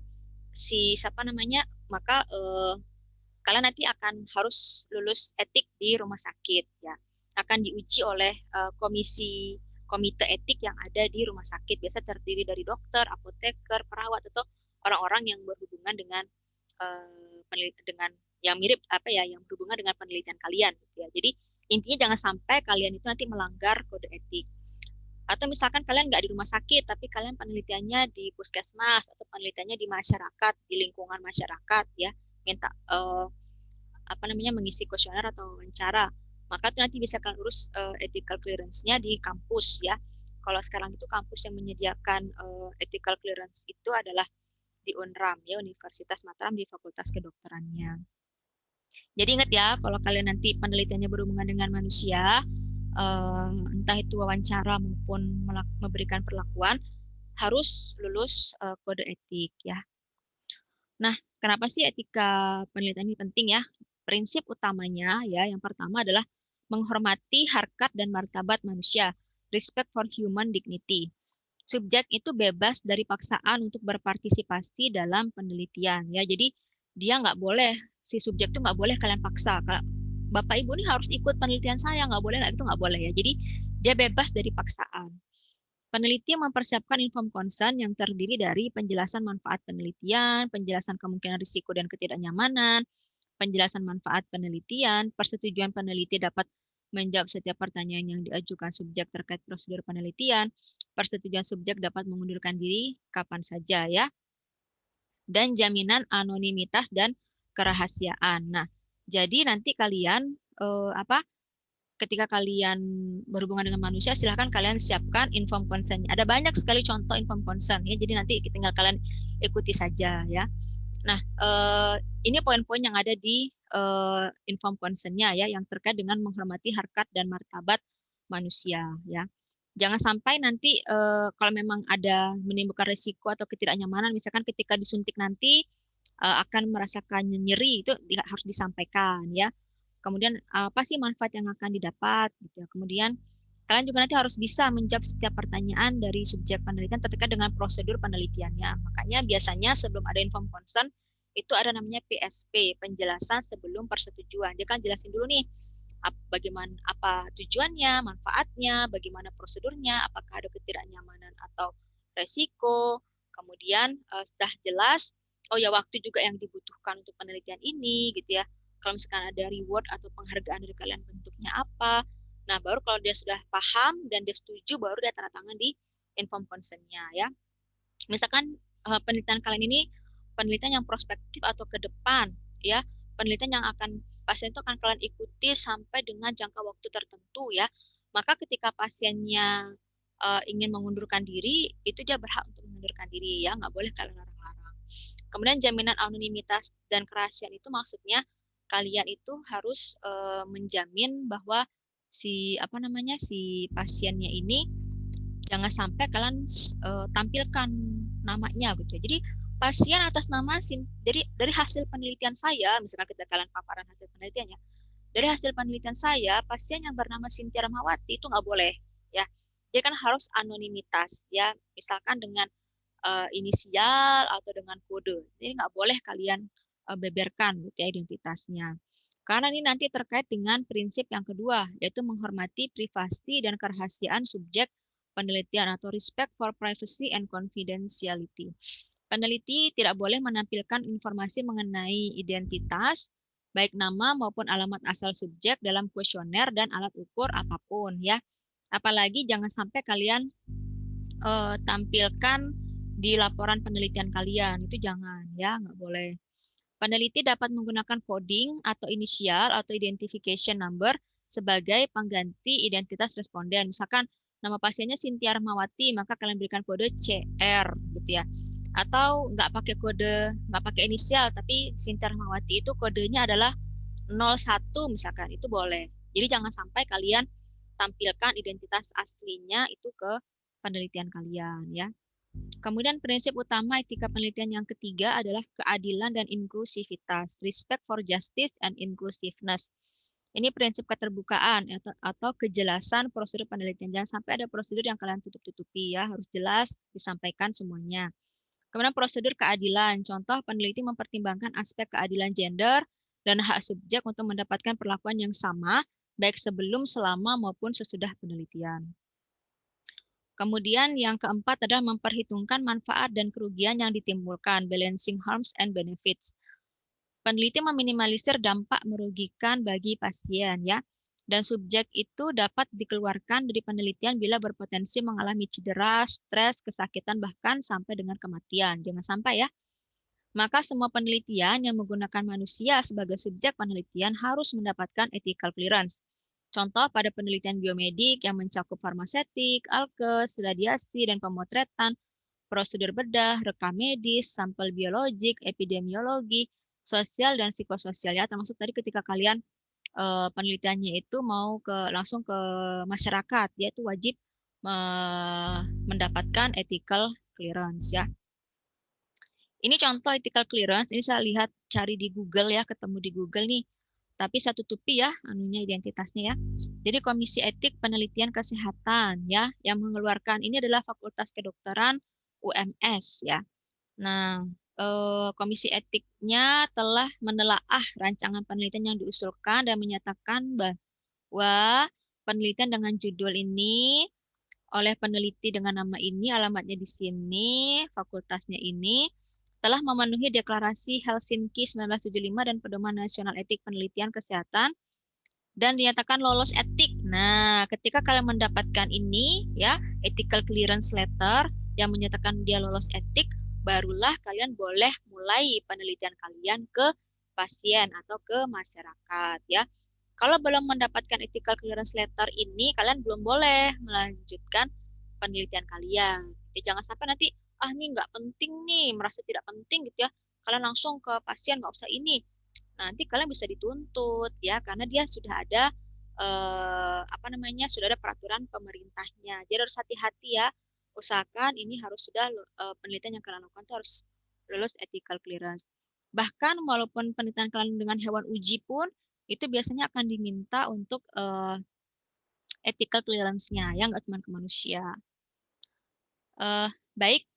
kalian nanti akan harus lulus etik di rumah sakit ya, akan diuji oleh komite etik yang ada di rumah sakit, biasa terdiri dari dokter, apoteker, perawat atau orang-orang yang berhubungan dengan penelitian yang mirip yang berhubungan dengan penelitian kalian gitu ya. Jadi intinya jangan sampai kalian itu nanti melanggar kode etik. Atau misalkan kalian nggak di rumah sakit, tapi kalian penelitiannya di puskesmas atau penelitiannya di masyarakat, di lingkungan masyarakat ya, minta mengisi kuesioner atau wawancara, maka itu nanti bisa kalian urus ethical clearance-nya di kampus ya. Kalau sekarang itu kampus yang menyediakan ethical clearance itu adalah di UNRAM ya, Universitas Mataram di Fakultas Kedokterannya. Jadi ingat ya, kalau kalian nanti penelitiannya berhubungan dengan manusia, entah itu wawancara maupun memberikan perlakuan, harus lulus kode etik ya. Nah, kenapa sih etika penelitian ini penting ya? Prinsip utamanya ya, yang pertama adalah menghormati harkat dan martabat manusia, respect for human dignity. Subjek itu bebas dari paksaan untuk berpartisipasi dalam penelitian ya. Jadi dia nggak boleh, si subjek itu nggak boleh kalian paksa. Kalau Bapak Ibu ini harus ikut penelitian saya, nggak boleh, itu nggak boleh ya. Jadi dia bebas dari paksaan. Peneliti mempersiapkan informed consent yang terdiri dari penjelasan manfaat penelitian, penjelasan kemungkinan risiko dan ketidaknyamanan, penjelasan manfaat penelitian, persetujuan peneliti dapat menjawab setiap pertanyaan yang diajukan subjek terkait prosedur penelitian, persetujuan subjek dapat mengundurkan diri kapan saja ya, dan jaminan anonimitas dan kerahasiaan. Nah, jadi nanti kalian ketika kalian berhubungan dengan manusia, silahkan kalian siapkan informed consent. Ada banyak sekali contoh informed consent ya, jadi nanti tinggal kalian ikuti saja ya. Nah, ini poin-poin yang ada di informed consent-nya ya, yang terkait dengan menghormati harkat dan martabat manusia ya. Jangan sampai nanti kalau memang ada menimbulkan risiko atau ketidaknyamanan, misalkan ketika disuntik nanti akan merasakan nyeri, itu harus disampaikan ya. Kemudian apa sih manfaat yang akan didapat gitu ya. Kemudian kalian juga nanti harus bisa menjawab setiap pertanyaan dari subjek penelitian terkait dengan prosedur penelitiannya. Makanya biasanya sebelum ada informed consent itu ada namanya PSP, penjelasan sebelum persetujuan. Dia kan jelasin dulu nih bagaimana apa tujuannya, manfaatnya, bagaimana prosedurnya, apakah ada ketidaknyamanan atau resiko. Kemudian setelah jelas, oh ya waktu juga yang dibutuhkan untuk penelitian ini gitu ya. Kalau misalkan ada reward atau penghargaan dari kalian bentuknya apa. Nah, baru kalau dia sudah paham dan dia setuju, baru dia tanda tangan di informed consent-nya ya. Misalkan penelitian kalian ini penelitian yang prospektif atau ke depan ya, penelitian yang akan pasien itu akan kalian ikuti sampai dengan jangka waktu tertentu ya. Maka ketika pasiennya ingin mengundurkan diri, itu dia berhak untuk mengundurkan diri ya, nggak boleh kalian larang-larang. Kemudian jaminan anonimitas dan kerahasiaan itu maksudnya kalian itu harus menjamin bahwa si pasiennya ini jangan sampai kalian tampilkan namanya gitu. Jadi pasien atas nama jadi dari hasil penelitian saya, misalkan kita kalian paparan hasil penelitiannya, dari hasil penelitian saya pasien yang bernama Cynthia Rahmawati itu nggak boleh ya. Jadi kan harus anonimitas ya, misalkan dengan inisial atau dengan kode. Jadi nggak boleh kalian beberkan gitu ya identitasnya. Karena ini nanti terkait dengan prinsip yang kedua, yaitu menghormati privasi dan kerahasiaan subjek penelitian atau respect for privacy and confidentiality. Peneliti tidak boleh menampilkan informasi mengenai identitas, baik nama maupun alamat asal subjek dalam kuesioner dan alat ukur apapun ya. Apalagi jangan sampai kalian tampilkan di laporan penelitian kalian, itu jangan ya, nggak boleh. Peneliti dapat menggunakan coding atau inisial atau identification number sebagai pengganti identitas responden. Misalkan nama pasiennya Cynthia Rahmawati, maka kalian berikan kode CR gitu ya. Atau nggak pakai inisial, tapi Cynthia Rahmawati itu kodenya adalah 01 misalkan, itu boleh. Jadi jangan sampai kalian tampilkan identitas aslinya itu ke penelitian kalian ya. Kemudian prinsip utama etika penelitian yang ketiga adalah keadilan dan inklusivitas, respect for justice and inclusiveness. Ini prinsip keterbukaan atau kejelasan prosedur penelitian. Jangan sampai ada prosedur yang kalian tutup-tutupi ya, harus jelas disampaikan semuanya. Kemudian prosedur keadilan, contoh peneliti mempertimbangkan aspek keadilan gender dan hak subjek untuk mendapatkan perlakuan yang sama, baik sebelum, selama, maupun sesudah penelitian. Kemudian yang keempat adalah memperhitungkan manfaat dan kerugian yang ditimbulkan, balancing harms and benefits. Peneliti meminimalisir dampak merugikan bagi pasien ya, dan subjek itu dapat dikeluarkan dari penelitian bila berpotensi mengalami cedera, stres, kesakitan, bahkan sampai dengan kematian. Jangan sampai ya. Maka semua penelitian yang menggunakan manusia sebagai subjek penelitian harus mendapatkan ethical clearance. Contoh pada penelitian biomedik yang mencakup farmasetik, alkes, radiasi, dan pemotretan, prosedur bedah, rekam medis, sampel biologik, epidemiologi, sosial, dan psikososial. Ya, termasuk tadi ketika kalian penelitiannya itu mau langsung ke masyarakat, yaitu wajib mendapatkan ethical clearance. Ya. Ini contoh ethical clearance, ini saya lihat cari di Google ya, ketemu di Google nih. Tapi saya tutupi ya identitasnya ya. Jadi Komisi Etik Penelitian Kesehatan ya yang mengeluarkan ini adalah Fakultas Kedokteran UMS ya. Nah, Komisi Etiknya telah menelaah rancangan penelitian yang diusulkan dan menyatakan bahwa penelitian dengan judul ini oleh peneliti dengan nama ini, alamatnya di sini, fakultasnya ini telah memenuhi deklarasi Helsinki 1975 dan Pedoman Nasional Etik Penelitian Kesehatan dan dinyatakan lolos etik. Nah, ketika kalian mendapatkan ini ya, ethical clearance letter yang menyatakan dia lolos etik, barulah kalian boleh mulai penelitian kalian ke pasien atau ke masyarakat ya. Kalau belum mendapatkan ethical clearance letter ini, kalian belum boleh melanjutkan penelitian kalian. Jadi jangan sampai nanti ini nggak penting nih, merasa tidak penting gitu ya, kalian langsung ke pasien, nggak usah ini. Nanti kalian bisa dituntut ya, karena dia sudah ada sudah ada peraturan pemerintahnya. Jadi harus hati-hati ya. Usahakan ini harus sudah penelitian yang kalian lakukan itu harus lulus ethical clearance. Bahkan walaupun penelitian kalian dengan hewan uji pun itu biasanya akan diminta untuk ethical clearance-nya ya, nggak cuma ke manusia. Baik,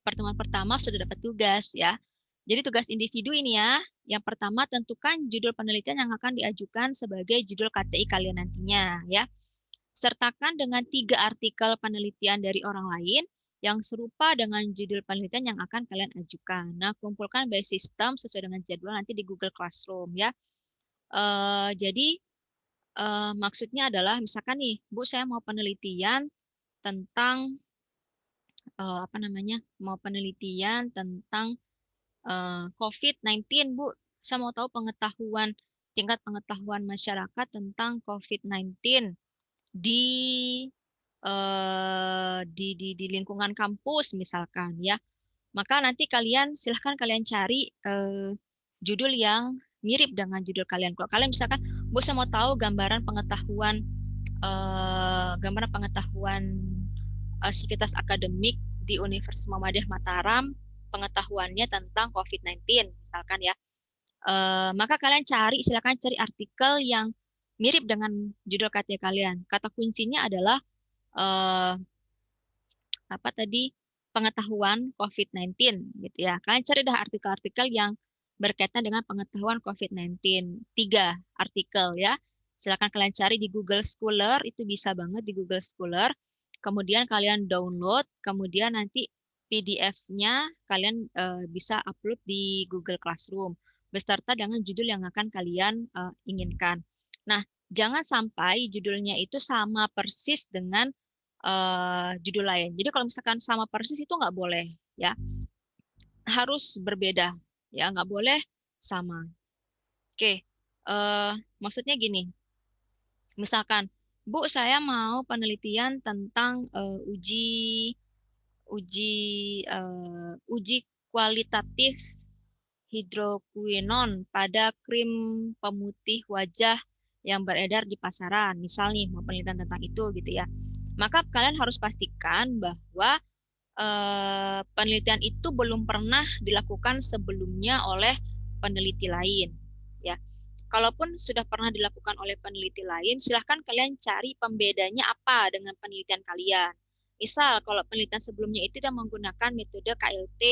pertemuan pertama sudah dapat tugas ya. Jadi tugas individu ini ya, yang pertama tentukan judul penelitian yang akan diajukan sebagai judul KTI kalian nantinya ya. Sertakan dengan 3 artikel penelitian dari orang lain yang serupa dengan judul penelitian yang akan kalian ajukan. Nah, kumpulkan by system sesuai dengan jadwal nanti di Google Classroom ya. Jadi maksudnya adalah misalkan nih, Bu, saya mau penelitian tentang mau penelitian tentang COVID-19, Bu. Saya mau tahu tingkat pengetahuan masyarakat tentang COVID-19 di lingkungan kampus misalkan ya. Maka nanti silahkan kalian cari judul yang mirip dengan judul kalian. Kalau kalian misalkan, Bu, saya mau tahu gambaran pengetahuan sivitas akademik di Universitas Muhammadiyah Mataram, pengetahuannya tentang COVID-19 misalkan ya. Maka silakan cari artikel yang mirip dengan judul KTI kalian. Kata kuncinya adalah pengetahuan COVID-19 gitu ya. Kalian cari dah artikel-artikel yang berkaitan dengan pengetahuan COVID-19. 3 artikel ya. Silakan kalian cari di Google Scholar, itu bisa banget di Google Scholar. Kemudian kalian download, kemudian nanti PDF-nya kalian bisa upload di Google Classroom beserta dengan judul yang akan kalian inginkan. Nah, jangan sampai judulnya itu sama persis dengan judul lain. Jadi kalau misalkan sama persis itu nggak boleh ya, harus berbeda ya, nggak boleh sama. Oke, maksudnya gini, misalkan, Bu, saya mau penelitian tentang uji kualitatif hidroquinon pada krim pemutih wajah yang beredar di pasaran. Misal nih, mau penelitian tentang itu gitu ya. Maka kalian harus pastikan bahwa penelitian itu belum pernah dilakukan sebelumnya oleh peneliti lain. Ya, kalaupun sudah pernah dilakukan oleh peneliti lain, silahkan kalian cari pembedanya apa dengan penelitian kalian. Misal, kalau penelitian sebelumnya itu sudah menggunakan metode KLT,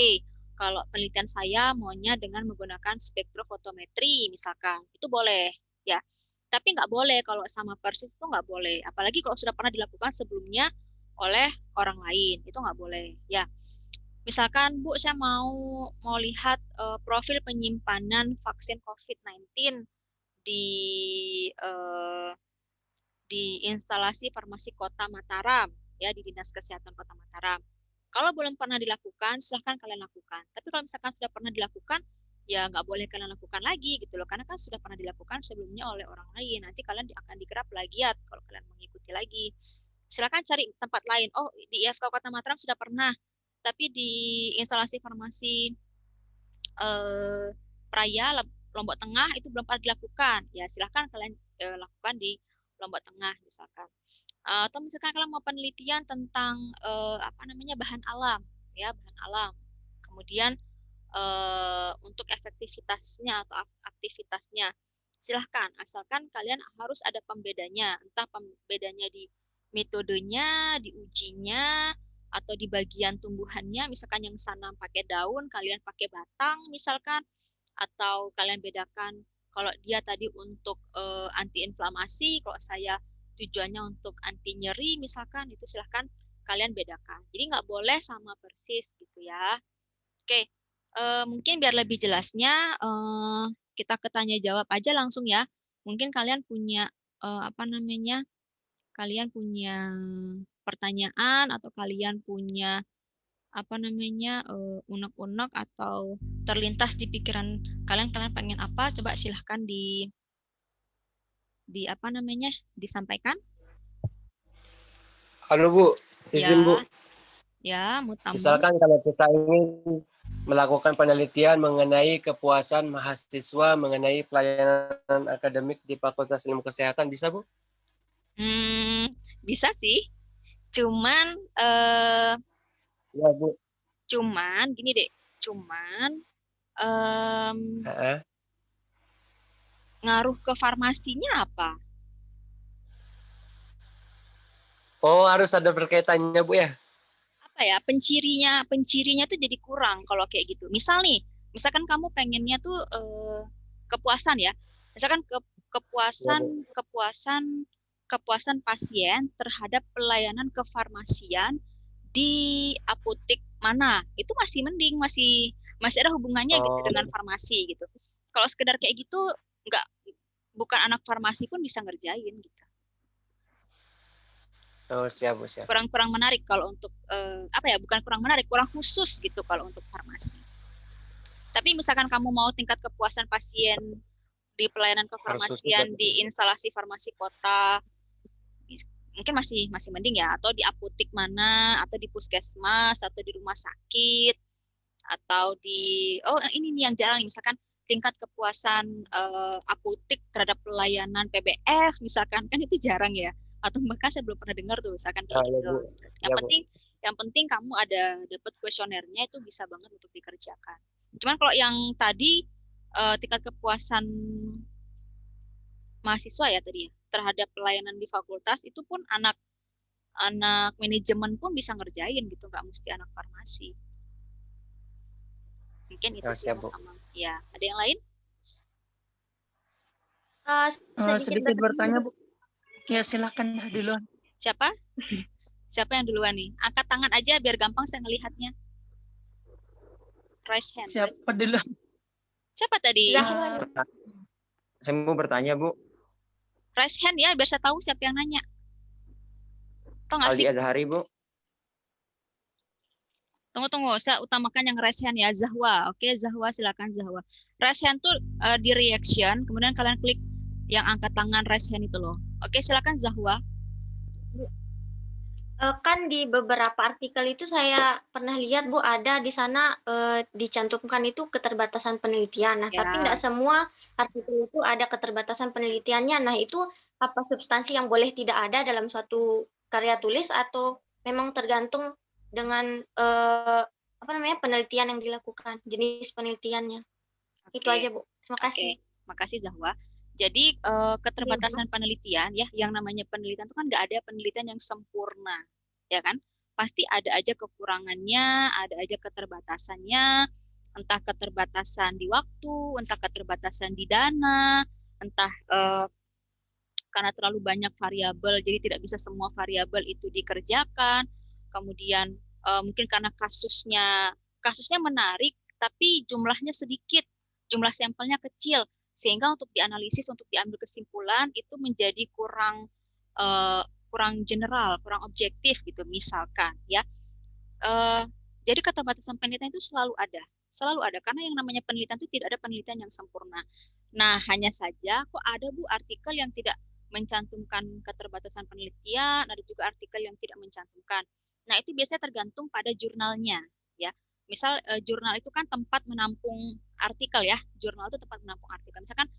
kalau penelitian saya maunya dengan menggunakan spektrofotometri, misalkan, itu boleh, ya. Tapi nggak boleh kalau sama persis itu nggak boleh. Apalagi kalau sudah pernah dilakukan sebelumnya oleh orang lain, itu nggak boleh, ya. Misalkan, Bu, saya mau lihat profil penyimpanan vaksin COVID-19 di instalasi farmasi Kota Mataram, ya, di Dinas Kesehatan Kota Mataram. Kalau belum pernah dilakukan, silahkan kalian lakukan. Tapi kalau misalkan sudah pernah dilakukan, ya nggak boleh kalian lakukan lagi gitu loh, karena kan sudah pernah dilakukan sebelumnya oleh orang lain. Nanti kalian akan dikira plagiat kalau kalian mengikuti lagi. Silakan cari tempat lain. Oh, di IFK Kota Mataram sudah pernah, tapi di instalasi farmasi Praya Lombok Tengah itu belum pernah dilakukan. Ya silahkan kalian lakukan di Lombok Tengah misalkan. Atau misalkan kalian mau penelitian tentang bahan alam, ya, bahan alam. Kemudian untuk efektivitasnya atau aktivitasnya, silahkan, asalkan kalian harus ada pembedanya, entah pembedanya di metodenya, di ujinya, atau di bagian tumbuhannya, misalkan yang sanam pakai daun, kalian pakai batang misalkan, atau kalian bedakan kalau dia tadi untuk antiinflamasi, kalau saya tujuannya untuk anti nyeri misalkan, itu silahkan kalian bedakan. Jadi nggak boleh sama persis gitu ya. Oke, mungkin biar lebih jelasnya kita ketanya jawab aja langsung ya. Mungkin kalian punya kalian punya pertanyaan atau kalian punya unek-unek atau terlintas di pikiran kalian pengen apa, coba silahkan disampaikan. Halo Bu, izin Ya. Bu. Ya, Mutamu. Misalkan kalau kita ingin melakukan penelitian mengenai kepuasan mahasiswa mengenai pelayanan akademik di Fakultas Ilmu Kesehatan, bisa Bu? Bisa sih. Cuman Ya, Bu. gini deh. Em, Heeh. ngaruh ke farmasinya apa? Oh, harus ada berkaitannya, Bu ya? Apa ya? Pencirinya tuh jadi kurang kalau kayak gitu. Misalkan kamu pengennya tuh kepuasan ya. Misalkan Ya, Bu. kepuasan pasien terhadap pelayanan kefarmasian di apotek mana, itu masih mending, masih ada hubungannya gitu Oh, dengan farmasi gitu. Kalau sekedar kayak gitu, nggak bukan anak farmasi pun bisa ngerjain gitu. oh, siap, Bu, siap. Kurang menarik kalau untuk apa ya? Bukan kurang menarik, kurang khusus gitu kalau untuk farmasi. Tapi misalkan kamu mau tingkat kepuasan pasien di pelayanan Harus khusus, kefarmasian di instalasi farmasi kota, mungkin masih mending ya, atau di apotek mana, atau di puskesmas, atau di rumah sakit, atau di ini nih yang jarang nih, misalkan tingkat kepuasan apotek terhadap pelayanan PBF misalkan, kan itu jarang ya, atau bahkan saya belum pernah dengar tuh misalkan kayak Ah, ya, gitu. Bu. Yang Ya, Bu. penting kamu ada dapat kuesionernya, itu bisa banget untuk dikerjakan. Cuman kalau yang tadi tingkat kepuasan mahasiswa ya tadi ya, terhadap pelayanan di fakultas, itu pun anak manajemen pun bisa ngerjain gitu, nggak mesti anak farmasi. Mungkin itu Ya, sih siap, yang Bu. utama. Ya, ada yang lain? Sedikit bertanya, Bu. Ya, silakan duluan. Siapa? Siapa yang duluan nih? Angkat tangan aja biar gampang saya ngelihatnya. Raise hand. Siapa duluan? Siapa tadi? Zahwa. Saya mau bertanya, Bu. Raise hand ya biar saya tahu siapa yang nanya. Tahu nggak Aldi sih? Azhari, Bu. Tunggu. Saya utamakan yang raise hand ya. Zahwa. Oke, Zahwa, silakan Zahwa. Raise hand tuh di reaction, kemudian kalian klik yang angkat tangan raise hand itu loh. Oke, silakan Zahwa. Kan di beberapa artikel itu saya pernah lihat, Bu, ada di sana dicantumkan itu keterbatasan penelitian. Nah, Ya. tapi tidak semua artikel itu ada keterbatasan penelitiannya. Nah, itu apa substansi yang boleh tidak ada dalam suatu karya tulis, atau memang tergantung dengan apa namanya, penelitian yang dilakukan, jenis penelitiannya. Itu Oke. aja, Bu. Terima kasih. Makasih Zahwa. Jadi keterbatasan penelitian ya, yang namanya penelitian itu kan nggak ada penelitian yang sempurna, ya kan? Pasti ada aja kekurangannya, ada aja keterbatasannya, entah keterbatasan di waktu, entah keterbatasan di dana, entah karena terlalu banyak variabel, jadi tidak bisa semua variabel itu dikerjakan. Kemudian mungkin karena kasusnya menarik, tapi jumlahnya sedikit, jumlah sampelnya kecil, sehingga untuk dianalisis, untuk diambil kesimpulan itu menjadi kurang general, kurang objektif gitu misalkan ya. Jadi keterbatasan penelitian itu selalu ada karena yang namanya penelitian itu tidak ada penelitian yang sempurna. Nah, hanya saja kok ada Bu artikel yang tidak mencantumkan keterbatasan penelitian, ada juga artikel yang tidak mencantumkan. Nah, itu biasanya tergantung pada jurnalnya ya. Misal jurnal itu kan tempat menampung artikel ya. Jurnal itu tempat menampung artikel. Misalkan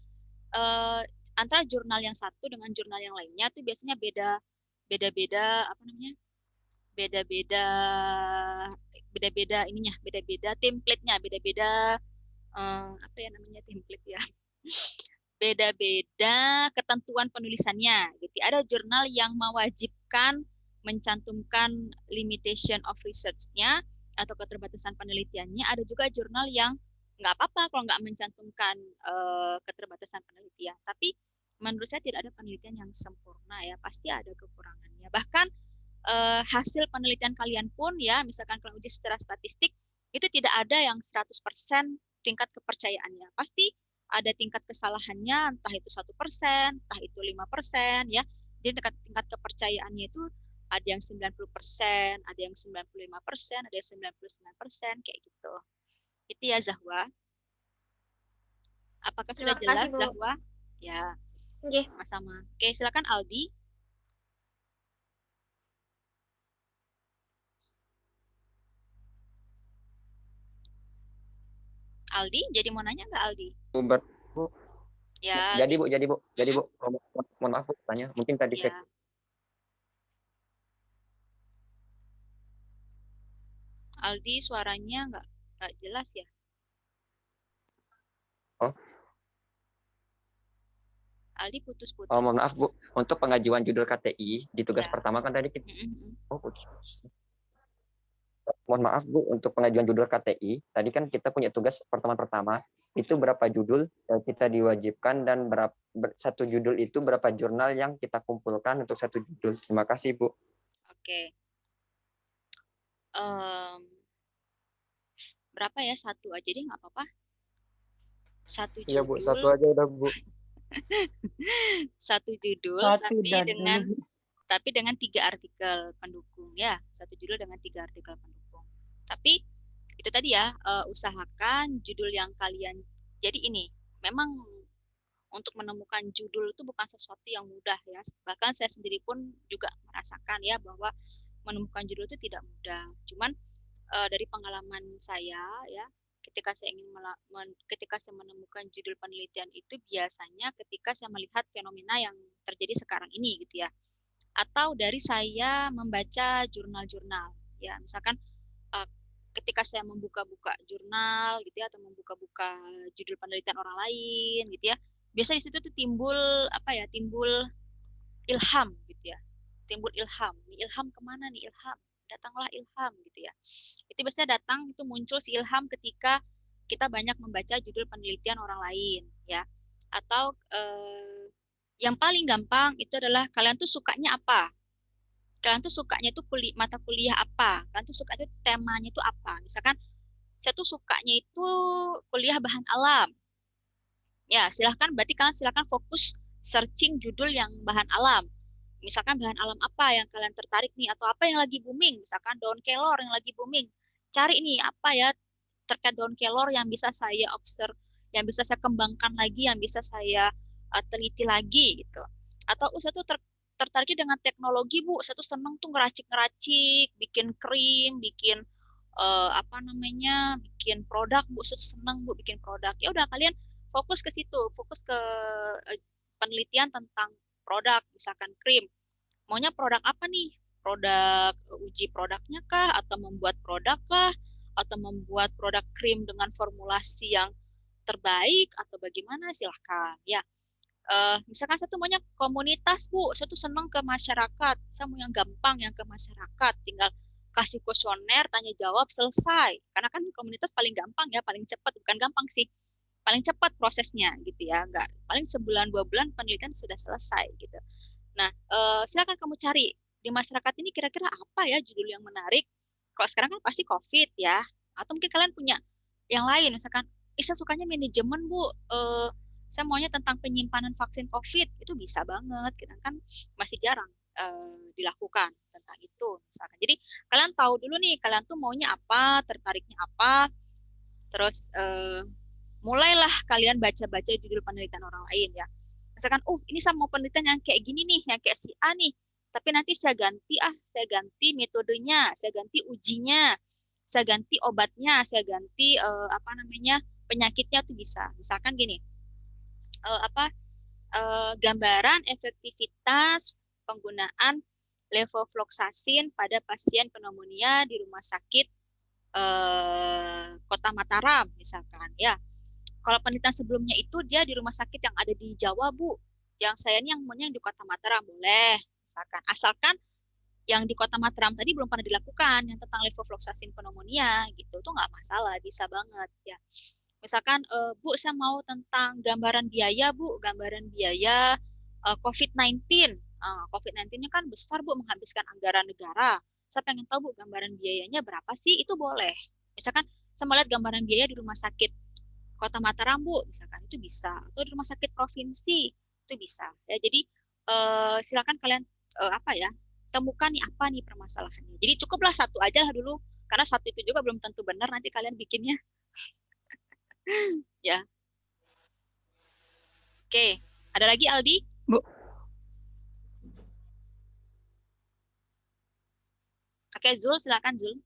antara jurnal yang satu dengan jurnal yang lainnya itu biasanya beda-beda apa namanya? beda-beda beda-beda template-nya, beda-beda apa ya namanya template ya. Beda-beda ketentuan penulisannya. Jadi ada jurnal yang mewajibkan mencantumkan limitation of research-nya atau keterbatasan penelitiannya. Ada juga jurnal yang nggak apa-apa kalau nggak mencantumkan keterbatasan penelitian. Tapi menurut saya tidak ada penelitian yang sempurna ya. Pasti ada kekurangannya. Bahkan hasil penelitian kalian pun ya, misalkan kalian uji secara statistik, itu tidak ada yang 100% tingkat kepercayaannya. Pasti ada tingkat kesalahannya, entah itu 1%, entah itu 5%, ya. Jadi tingkat kepercayaannya itu ada yang 90%, ada yang 95%, ada yang 99%, kayak gitu. Itu ya Zahwa. Apakah sudah jelas Zahwa? Ya, sama-sama. Oke, silakan Aldi. Aldi, jadi mau nanya nggak Aldi? Bu. Ya. Jadi Bu. Mohon maaf Bu, tanya. Mungkin tadi ya. saya Aldi suaranya nggak jelas ya. Oh. Aldi putus-putus. Oh, mohon maaf, Bu. Untuk pengajuan judul KTI di tugas Ya. pertama kan tadi kita... Mm-mm. Oh, putus. Mohon maaf, Bu, untuk pengajuan judul KTI, tadi kan kita punya tugas pertemuan pertama, itu berapa judul kita diwajibkan dan satu judul itu berapa jurnal yang kita kumpulkan untuk satu judul. Terima kasih, Bu. Oke. Berapa ya? Satu aja deh, nggak apa-apa. Satu Iya Bu, judul. satu aja udah Bu. Satu judul, Satu dah dulu. tapi dengan 3 artikel pendukung ya. Satu judul dengan 3 artikel pendukung. Tapi itu tadi ya, usahakan judul yang kalian. Jadi ini memang untuk menemukan judul itu bukan sesuatu yang mudah ya. Bahkan saya sendiri pun juga merasakan ya bahwa menemukan judul itu tidak mudah. Cuman dari pengalaman saya ya, ketika saya menemukan judul penelitian itu biasanya ketika saya melihat fenomena yang terjadi sekarang ini gitu ya, atau dari saya membaca jurnal-jurnal ya, misalkan ketika saya membuka-buka jurnal gitu ya, atau membuka-buka judul penelitian orang lain gitu ya, biasanya di situ tuh timbul ilham gitu ya, ini ilham kemana nih, datanglah ilham gitu ya. Itu biasanya itu muncul si ilham ketika kita banyak membaca judul penelitian orang lain ya. Atau yang paling gampang itu adalah kalian tuh sukanya apa? Kalian tuh sukanya tuh mata kuliah apa? Kalian tuh sukanya temanya itu apa? Misalkan saya tuh sukanya itu kuliah bahan alam. Ya, berarti kalian silahkan fokus searching judul yang bahan alam. Misalkan bahan alam apa yang kalian tertarik nih, atau apa yang lagi booming, misalkan daun kelor yang lagi booming. Cari nih apa ya terkait daun kelor yang bisa saya observe, yang bisa saya kembangkan lagi, yang bisa saya teliti lagi gitu. Atau saya tuh tertariknya dengan teknologi Bu, saya tuh seneng tuh ngeracik-ngeracik, bikin krim, bikin bikin produk Bu, saya tuh seneng Bu bikin produk. Ya udah kalian fokus ke situ, fokus ke penelitian tentang produk, misalkan krim. Maunya produk apa nih? Produk uji produknya kah? Atau membuat produk kah? Atau membuat produk krim dengan formulasi yang terbaik? Atau bagaimana? Silahkan. Ya, misalkan saya tuh maunya komunitas, Bu. Saya tuh senang ke masyarakat. Saya mau yang gampang, yang ke masyarakat. Tinggal kasih kuesioner, tanya jawab, selesai. Karena kan komunitas paling gampang ya, paling cepat. Bukan gampang sih, paling cepat prosesnya gitu ya, nggak paling sebulan 2 bulan penelitian sudah selesai gitu. Nah, silakan kamu cari di masyarakat ini kira-kira apa ya judul yang menarik. Kalau sekarang kan pasti COVID ya, atau mungkin kalian punya yang lain, misalkan, saya sukanya manajemen Bu, saya maunya tentang penyimpanan vaksin COVID, itu bisa banget, kita kan masih jarang dilakukan tentang itu misalkan. Jadi kalian tahu dulu nih, kalian tuh maunya apa, tertariknya apa, terus mulailah kalian baca-baca judul penelitian orang lain ya. Misalkan, ini saya mau penelitian yang kayak gini nih, yang kayak si A nih. Tapi nanti saya ganti metodenya, saya ganti ujinya, saya ganti obatnya, saya ganti penyakitnya tuh bisa. Misalkan gini, gambaran efektivitas penggunaan levofloxacin pada pasien pneumonia di rumah sakit Kota Mataram misalkan ya. Kalau penelitian sebelumnya itu dia di rumah sakit yang ada di Jawa Bu, yang saya ini yang maunya yang di Kota Mataram, boleh misalkan, asalkan yang di Kota Mataram tadi belum pernah dilakukan yang tentang levofloxacin pneumonia gitu, itu nggak masalah, bisa banget ya. Misalkan Bu, saya mau tentang gambaran biaya Bu, gambaran biaya COVID-19. COVID-19-nya kan besar Bu, menghabiskan anggaran negara. Saya pengen tahu Bu, gambaran biayanya berapa sih, itu boleh. Misalkan saya mau lihat gambaran biaya di rumah sakit Kota Mataram Bu, misalkan, itu bisa. Atau di rumah sakit provinsi, itu bisa. Ya, jadi silakan kalian temukan nih apa nih permasalahannya. Jadi cukuplah satu aja lah dulu, karena satu itu juga belum tentu benar nanti kalian bikinnya. Ya. Oke, ada lagi Aldi? Bu. Oke, Zul, silakan Zul.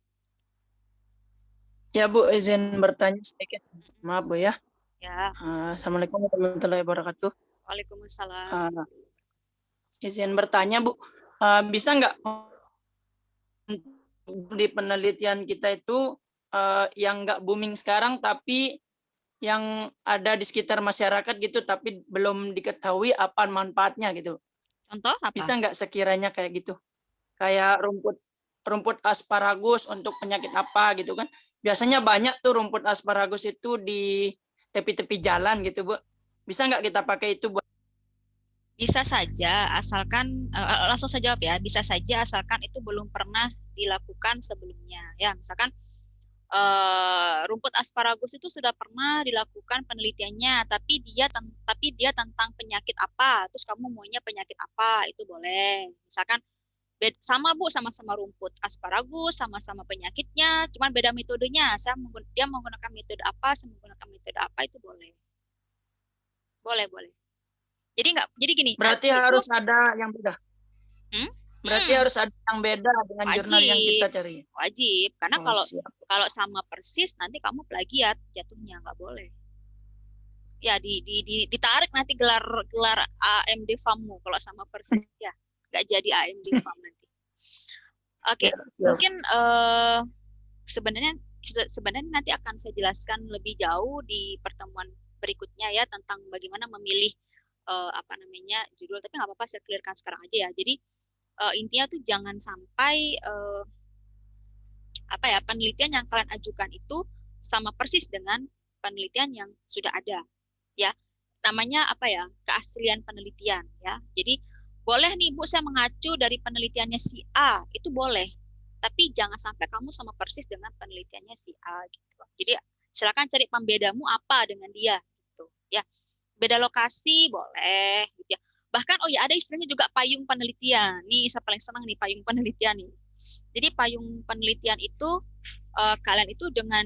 Ya Bu, izin bertanya sedikit. Maaf Bu ya. Ya. Assalamualaikum warahmatullahi wabarakatuh. Waalaikumsalam. Izin bertanya Bu, bisa nggak di penelitian kita itu yang nggak booming sekarang, tapi yang ada di sekitar masyarakat gitu, tapi belum diketahui apa manfaatnya gitu. Contoh apa? Bisa nggak sekiranya kayak gitu? Kayak rumput asparagus untuk penyakit apa gitu kan? Biasanya banyak tuh rumput asparagus itu di tepi-tepi jalan gitu, Bu. Bisa nggak kita pakai itu, Bu? Bisa saja, asalkan langsung saya jawab ya. Bisa saja asalkan itu belum pernah dilakukan sebelumnya. Ya, misalkan rumput asparagus itu sudah pernah dilakukan penelitiannya, tapi dia tentang penyakit apa, terus kamu maunya penyakit apa, itu boleh. Misalkan sama Bu, sama-sama rumput asparagus, sama-sama penyakitnya, cuman beda metodenya. Dia menggunakan metode apa, saya menggunakan metode apa, itu boleh. Boleh. Jadi gini, Berarti nanti harus ada yang beda. Hmm? Berarti harus ada yang beda dengan jurnal yang kita cari. Wajib, karena Oh, siap. kalau sama persis nanti kamu plagiat jatuhnya, nggak boleh. Ya ditarik nanti gelar AMD FAMmu kalau sama persis ya, nggak jadi AMD FAM nanti. Oke, Siap. mungkin sebenarnya nanti akan saya jelaskan lebih jauh di pertemuan berikutnya ya tentang bagaimana memilih judul, tapi nggak apa-apa saya clearkan sekarang aja ya. Jadi intinya tuh jangan sampai penelitian yang kalian ajukan itu sama persis dengan penelitian yang sudah ada ya. Namanya keaslian penelitian ya. Jadi boleh nih Bu, saya mengacu dari penelitiannya si A, itu boleh, tapi jangan sampai kamu sama persis dengan penelitiannya si A gitu. Jadi silakan cari pembedamu apa dengan dia gitu ya. Beda lokasi boleh gitu ya. Bahkan ada istilahnya juga payung penelitian. Nih saya paling senang nih payung penelitian nih. Jadi payung penelitian itu kalian itu dengan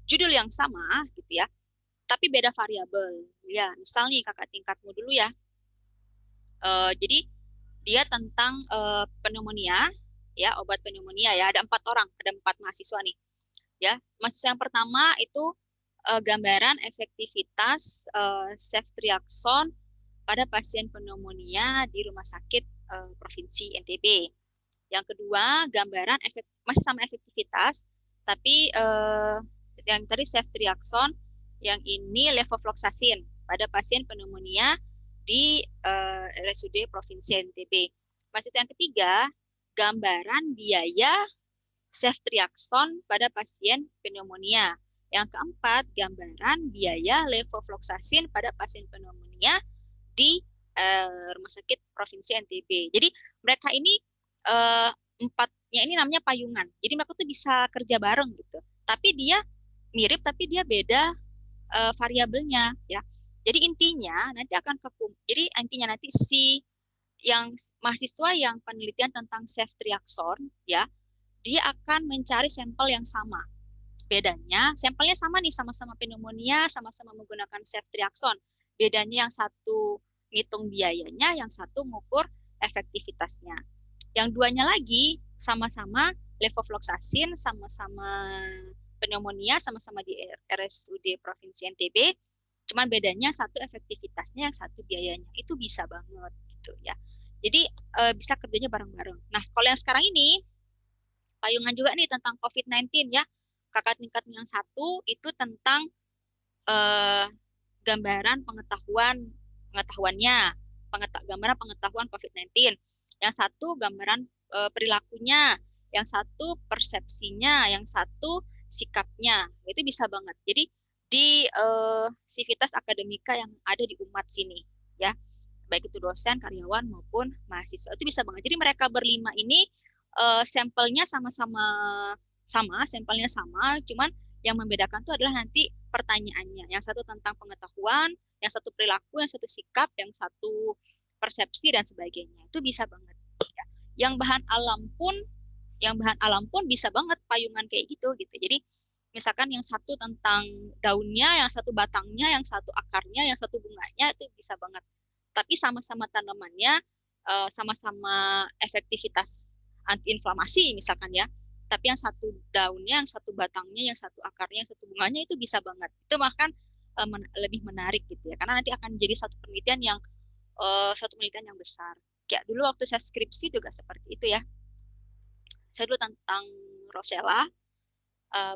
judul yang sama gitu ya, tapi beda variabel. Ya, misal nih kakak tingkatmu dulu ya. Jadi dia tentang pneumonia ya, obat pneumonia ya. Ada 4 orang, ada 4 mahasiswa nih. Ya, mahasiswa yang pertama itu gambaran efektivitas ceftriaxone pada pasien pneumonia di Rumah Sakit Provinsi NTB. Yang kedua, gambaran masih sama efektivitas, tapi yang tadi ceftriaxone, yang ini levofloxacin pada pasien pneumonia di RSUD Provinsi NTB. Mahasiswa yang ketiga, gambaran biaya ceftriaxone pada pasien pneumonia. Yang keempat, gambaran biaya levofloxacin pada pasien pneumonia di Rumah Sakit Provinsi NTB. Jadi mereka ini empatnya ini namanya payungan. Jadi mereka tuh bisa kerja bareng gitu. Tapi dia mirip, tapi dia beda variabelnya ya. Jadi intinya nanti si yang mahasiswa yang penelitian tentang ceftriaxone ya, dia akan mencari sampel yang sama. Bedanya, sampelnya sama nih, sama-sama pneumonia, sama-sama menggunakan ceftriaxone. Bedanya yang satu ngitung biayanya, yang satu ngukur efektivitasnya. Yang duanya lagi sama-sama levofloxacin, sama-sama pneumonia, sama-sama di RSUD Provinsi NTB. Cuman bedanya satu efektivitasnya, yang satu biayanya. Itu bisa banget gitu ya. Jadi bisa kerjanya bareng-bareng. Nah, kalau yang sekarang ini payungan juga nih tentang COVID-19 ya. Kakak tingkat yang satu itu tentang gambaran gambaran pengetahuan COVID-19. Yang satu gambaran perilakunya, yang satu persepsinya, yang satu sikapnya. Itu bisa banget. Jadi di sivitas akademika yang ada di umat sini ya, baik itu dosen, karyawan maupun mahasiswa, itu bisa banget. Jadi mereka berlima ini sampelnya sampelnya sama, cuman yang membedakan itu adalah nanti pertanyaannya. Yang satu tentang pengetahuan, yang satu perilaku, yang satu sikap, yang satu persepsi dan sebagainya. Itu bisa banget. Ya. Yang bahan alam pun bisa banget payungan kayak gitu. Jadi misalkan yang satu tentang daunnya, yang satu batangnya, yang satu akarnya, yang satu bunganya, itu bisa banget. Tapi sama-sama tanamannya, sama-sama efektivitas antiinflamasi misalkan ya. Tapi yang satu daunnya, yang satu batangnya, yang satu akarnya, yang satu bunganya, itu bisa banget. Itu bahkan lebih menarik gitu ya. Karena nanti akan menjadi satu penelitian yang besar. Kayak dulu waktu saya skripsi juga seperti itu ya. saya dulu tentang rosella,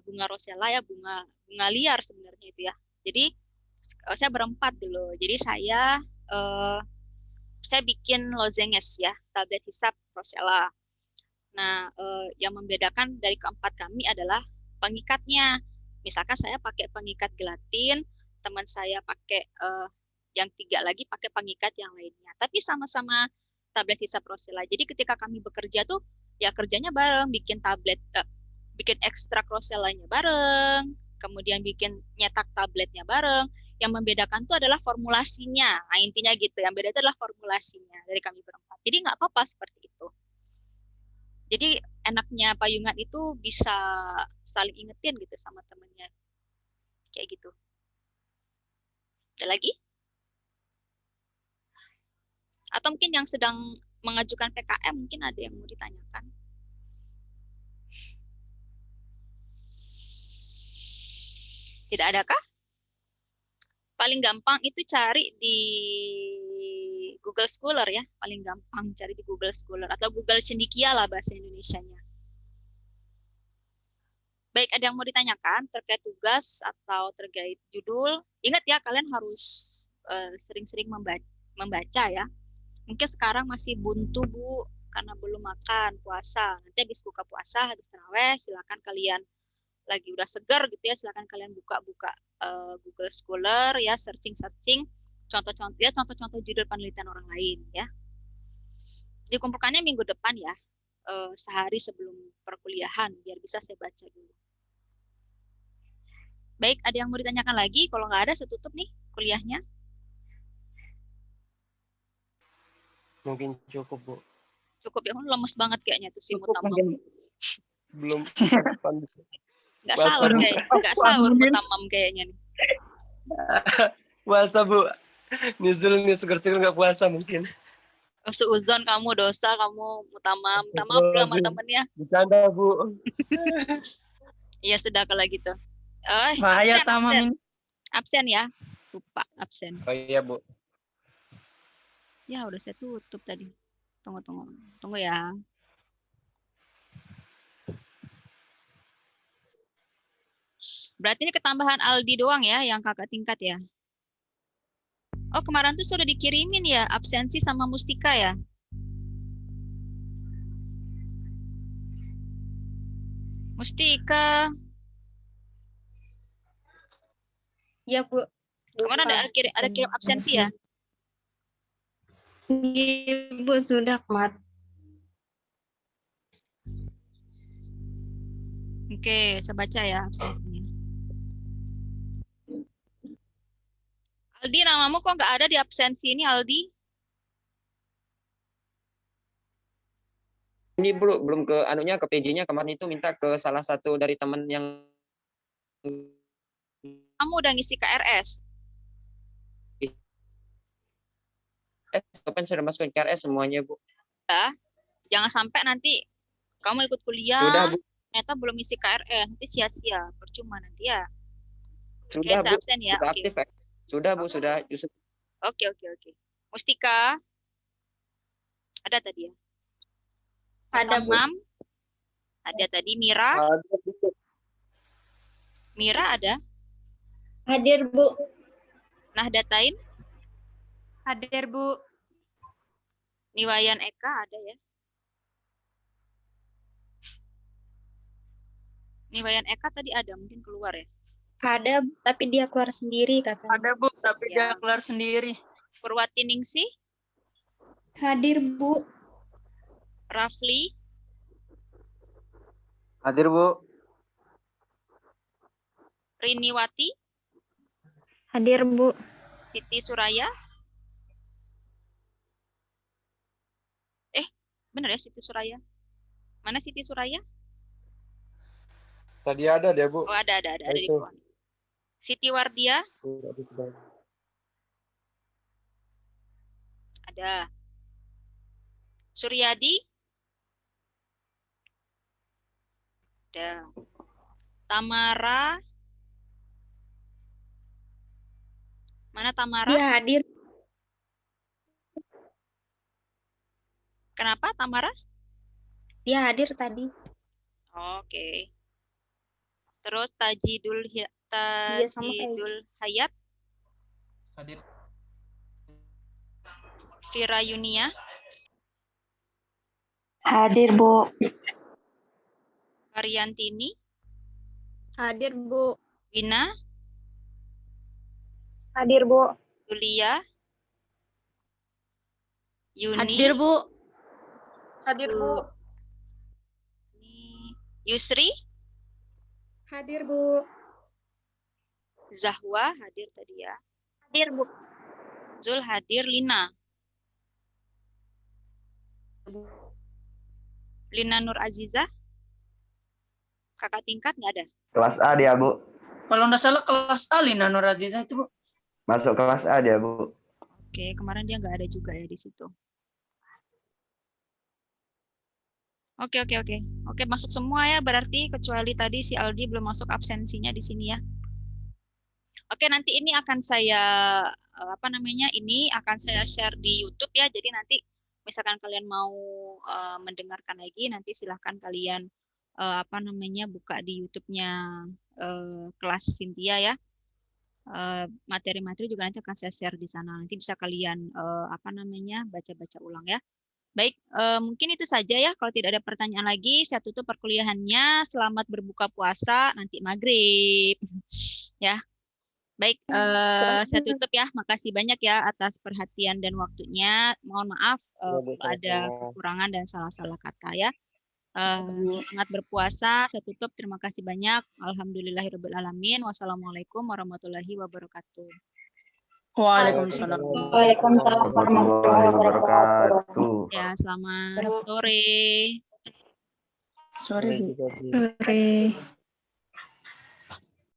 bunga rosella ya, bunga liar sebenarnya itu ya. Jadi saya berempat dulu. Jadi saya bikin lozenges ya, tablet hisap rosella. Nah, yang membedakan dari keempat kami adalah pengikatnya. Misalkan saya pakai pengikat gelatin, teman saya pakai yang 3 lagi pakai pengikat yang lainnya. Tapi sama-sama tablet hisap rosella. Jadi ketika kami bekerja tuh ya kerjanya bareng, bikin ekstrak rosellanya bareng, kemudian bikin nyetak tabletnya bareng. Yang membedakan tuh adalah formulasinya. Nah, intinya gitu. Yang beda itu adalah formulasinya dari kami berempat. Jadi nggak apa-apa seperti itu. Jadi enaknya payungan itu bisa saling ingetin gitu sama temennya. Kayak gitu. Ada lagi? Atau mungkin yang sedang mengajukan PKM mungkin ada yang mau ditanyakan. Tidak adakah? Paling gampang itu cari di Google Scholar ya. Paling gampang cari di Google Scholar atau Google Cendekia lah bahasa Indonesianya. Baik, ada yang mau ditanyakan terkait tugas atau terkait judul? Ingat ya, kalian harus sering-sering membaca ya. Mungkin sekarang masih buntu, Bu, karena belum makan puasa. Nanti habis buka puasa, habis taraweh, silakan kalian lagi udah segar gitu ya, silakan kalian buka-buka Google Scholar ya, searching contoh-contoh judul penelitian orang lain ya. Dikumpulkannya minggu depan ya, sehari sebelum perkuliahan biar bisa saya baca dulu. Baik, ada yang mau ditanyakan lagi? Kalau nggak ada, saya tutup nih kuliahnya. Mungkin cukup, Bu. Cukup ya, lemes banget kayaknya tuh si Cukup Mutamam. mungkin. Belum Nggak Puasa, sahur Bu. nggak sahur Mutamam kayaknya nih. puasa, Bu. Nyusul nih seger-seger nggak puasa mungkin. Seuzon kamu, dosa kamu, Mutamam. Minta maaf dulu sama temennya. Bercanda, Bu. Iya sudah kalau gitu. Bahaya Tamam ini. Absen ya. Lupa absen. Oh iya, Bu. Ya udah saya tutup tadi. Tunggu ya. Berarti ini ketambahan Aldi doang ya yang kakak tingkat ya. Oh kemarin tuh sudah dikirimin ya absensi sama Mustika ya. Mustika. Ya, Bu. Kemarin ada kirim absensi ya. Ibu sudah kemarin. Oke, saya baca ya absensinya. Aldi, namamu kok nggak ada di absensi ini, Aldi? Ini belum ke anunya, ke PJ-nya kemarin itu minta ke salah satu dari teman yang Kamu udah ngisi KRS? kapan saya masukin KRS semuanya, Bu. Jangan sampai nanti kamu ikut kuliah, Sudah, Bu. ternyata belum ngisi KRS, nanti sia-sia, percuma nanti ya. Sudah, Oke, saya Bu. absen ya. Sudah Oke. aktif, Kak. Sudah, Bu, sudah. Oke. Mustika, ada tadi ya? Ada, Bu. Mutamam, ada tadi. Mira ada. Hadir, Bu. Nahdatain, Hadir, Bu. Niwayan Eka ada ya. Niwayan Eka tadi ada, mungkin keluar ya. Ada, tapi dia keluar sendiri katanya. Ada Bu, tapi Ya. dia keluar sendiri. Purwati Ningsih, Hadir, Bu. Rafli, Hadir, Bu. Riniwati, Hadir, Bu. Siti Suraya. Benar ya Siti Suraya? Mana Siti Suraya? Tadi ada dia, Bu. Oh ada di Itu. bawah. Siti Wardia ada. Suryadi ada. Tamara. Mana Tamara? Dia hadir. Kenapa Tamara? Dia hadir tadi. Oke. Terus Tajidul Dia sama kayak Tajidul Hayat, Hadir. Fira Yunia, Hadir, Bu. Variantini, Hadir, Bu. Wina, Hadir, Bu. Yulia, Yuni, Hadir, Bu. Hadir, Bu. Yusri, Hadir, Bu. Zahwa hadir tadi ya. Hadir, Bu. Zul hadir, Lina. Lina Nur Aziza. Kakak tingkat nggak ada? Kelas A dia, Bu. Kalau nggak salah kelas A Lina Nur Aziza itu, Bu. Masuk kelas A dia, Bu. Oke, kemarin dia nggak ada juga ya di situ. Oke. Oke, masuk semua ya berarti, kecuali tadi si Aldi belum masuk absensinya di sini ya. Oke, nanti ini akan saya ini akan saya share di YouTube ya. Jadi nanti misalkan kalian mau mendengarkan lagi, nanti silahkan kalian buka di YouTube-nya kelas Cynthia ya. Materi-materi juga nanti akan saya share di sana. Nanti bisa kalian baca-baca ulang ya. Baik, mungkin itu saja ya. Kalau tidak ada pertanyaan lagi, saya tutup perkuliahannya. Selamat berbuka puasa nanti maghrib. Ya, baik. Saya tutup ya. Makasih banyak ya atas perhatian dan waktunya. Mohon maaf kalau ada kekurangan dan salah-salah kata ya. Semangat berpuasa. Saya tutup. Terima kasih banyak. Alhamdulillahirrahmanirrahim. Wassalamualaikum warahmatullahi wabarakatuh. Waalaikumsalam. Waalaikumsalam warahmatullahi wabarakatuh. Ya, selamat sore. Sore, Bu. juga, Bu. Sore.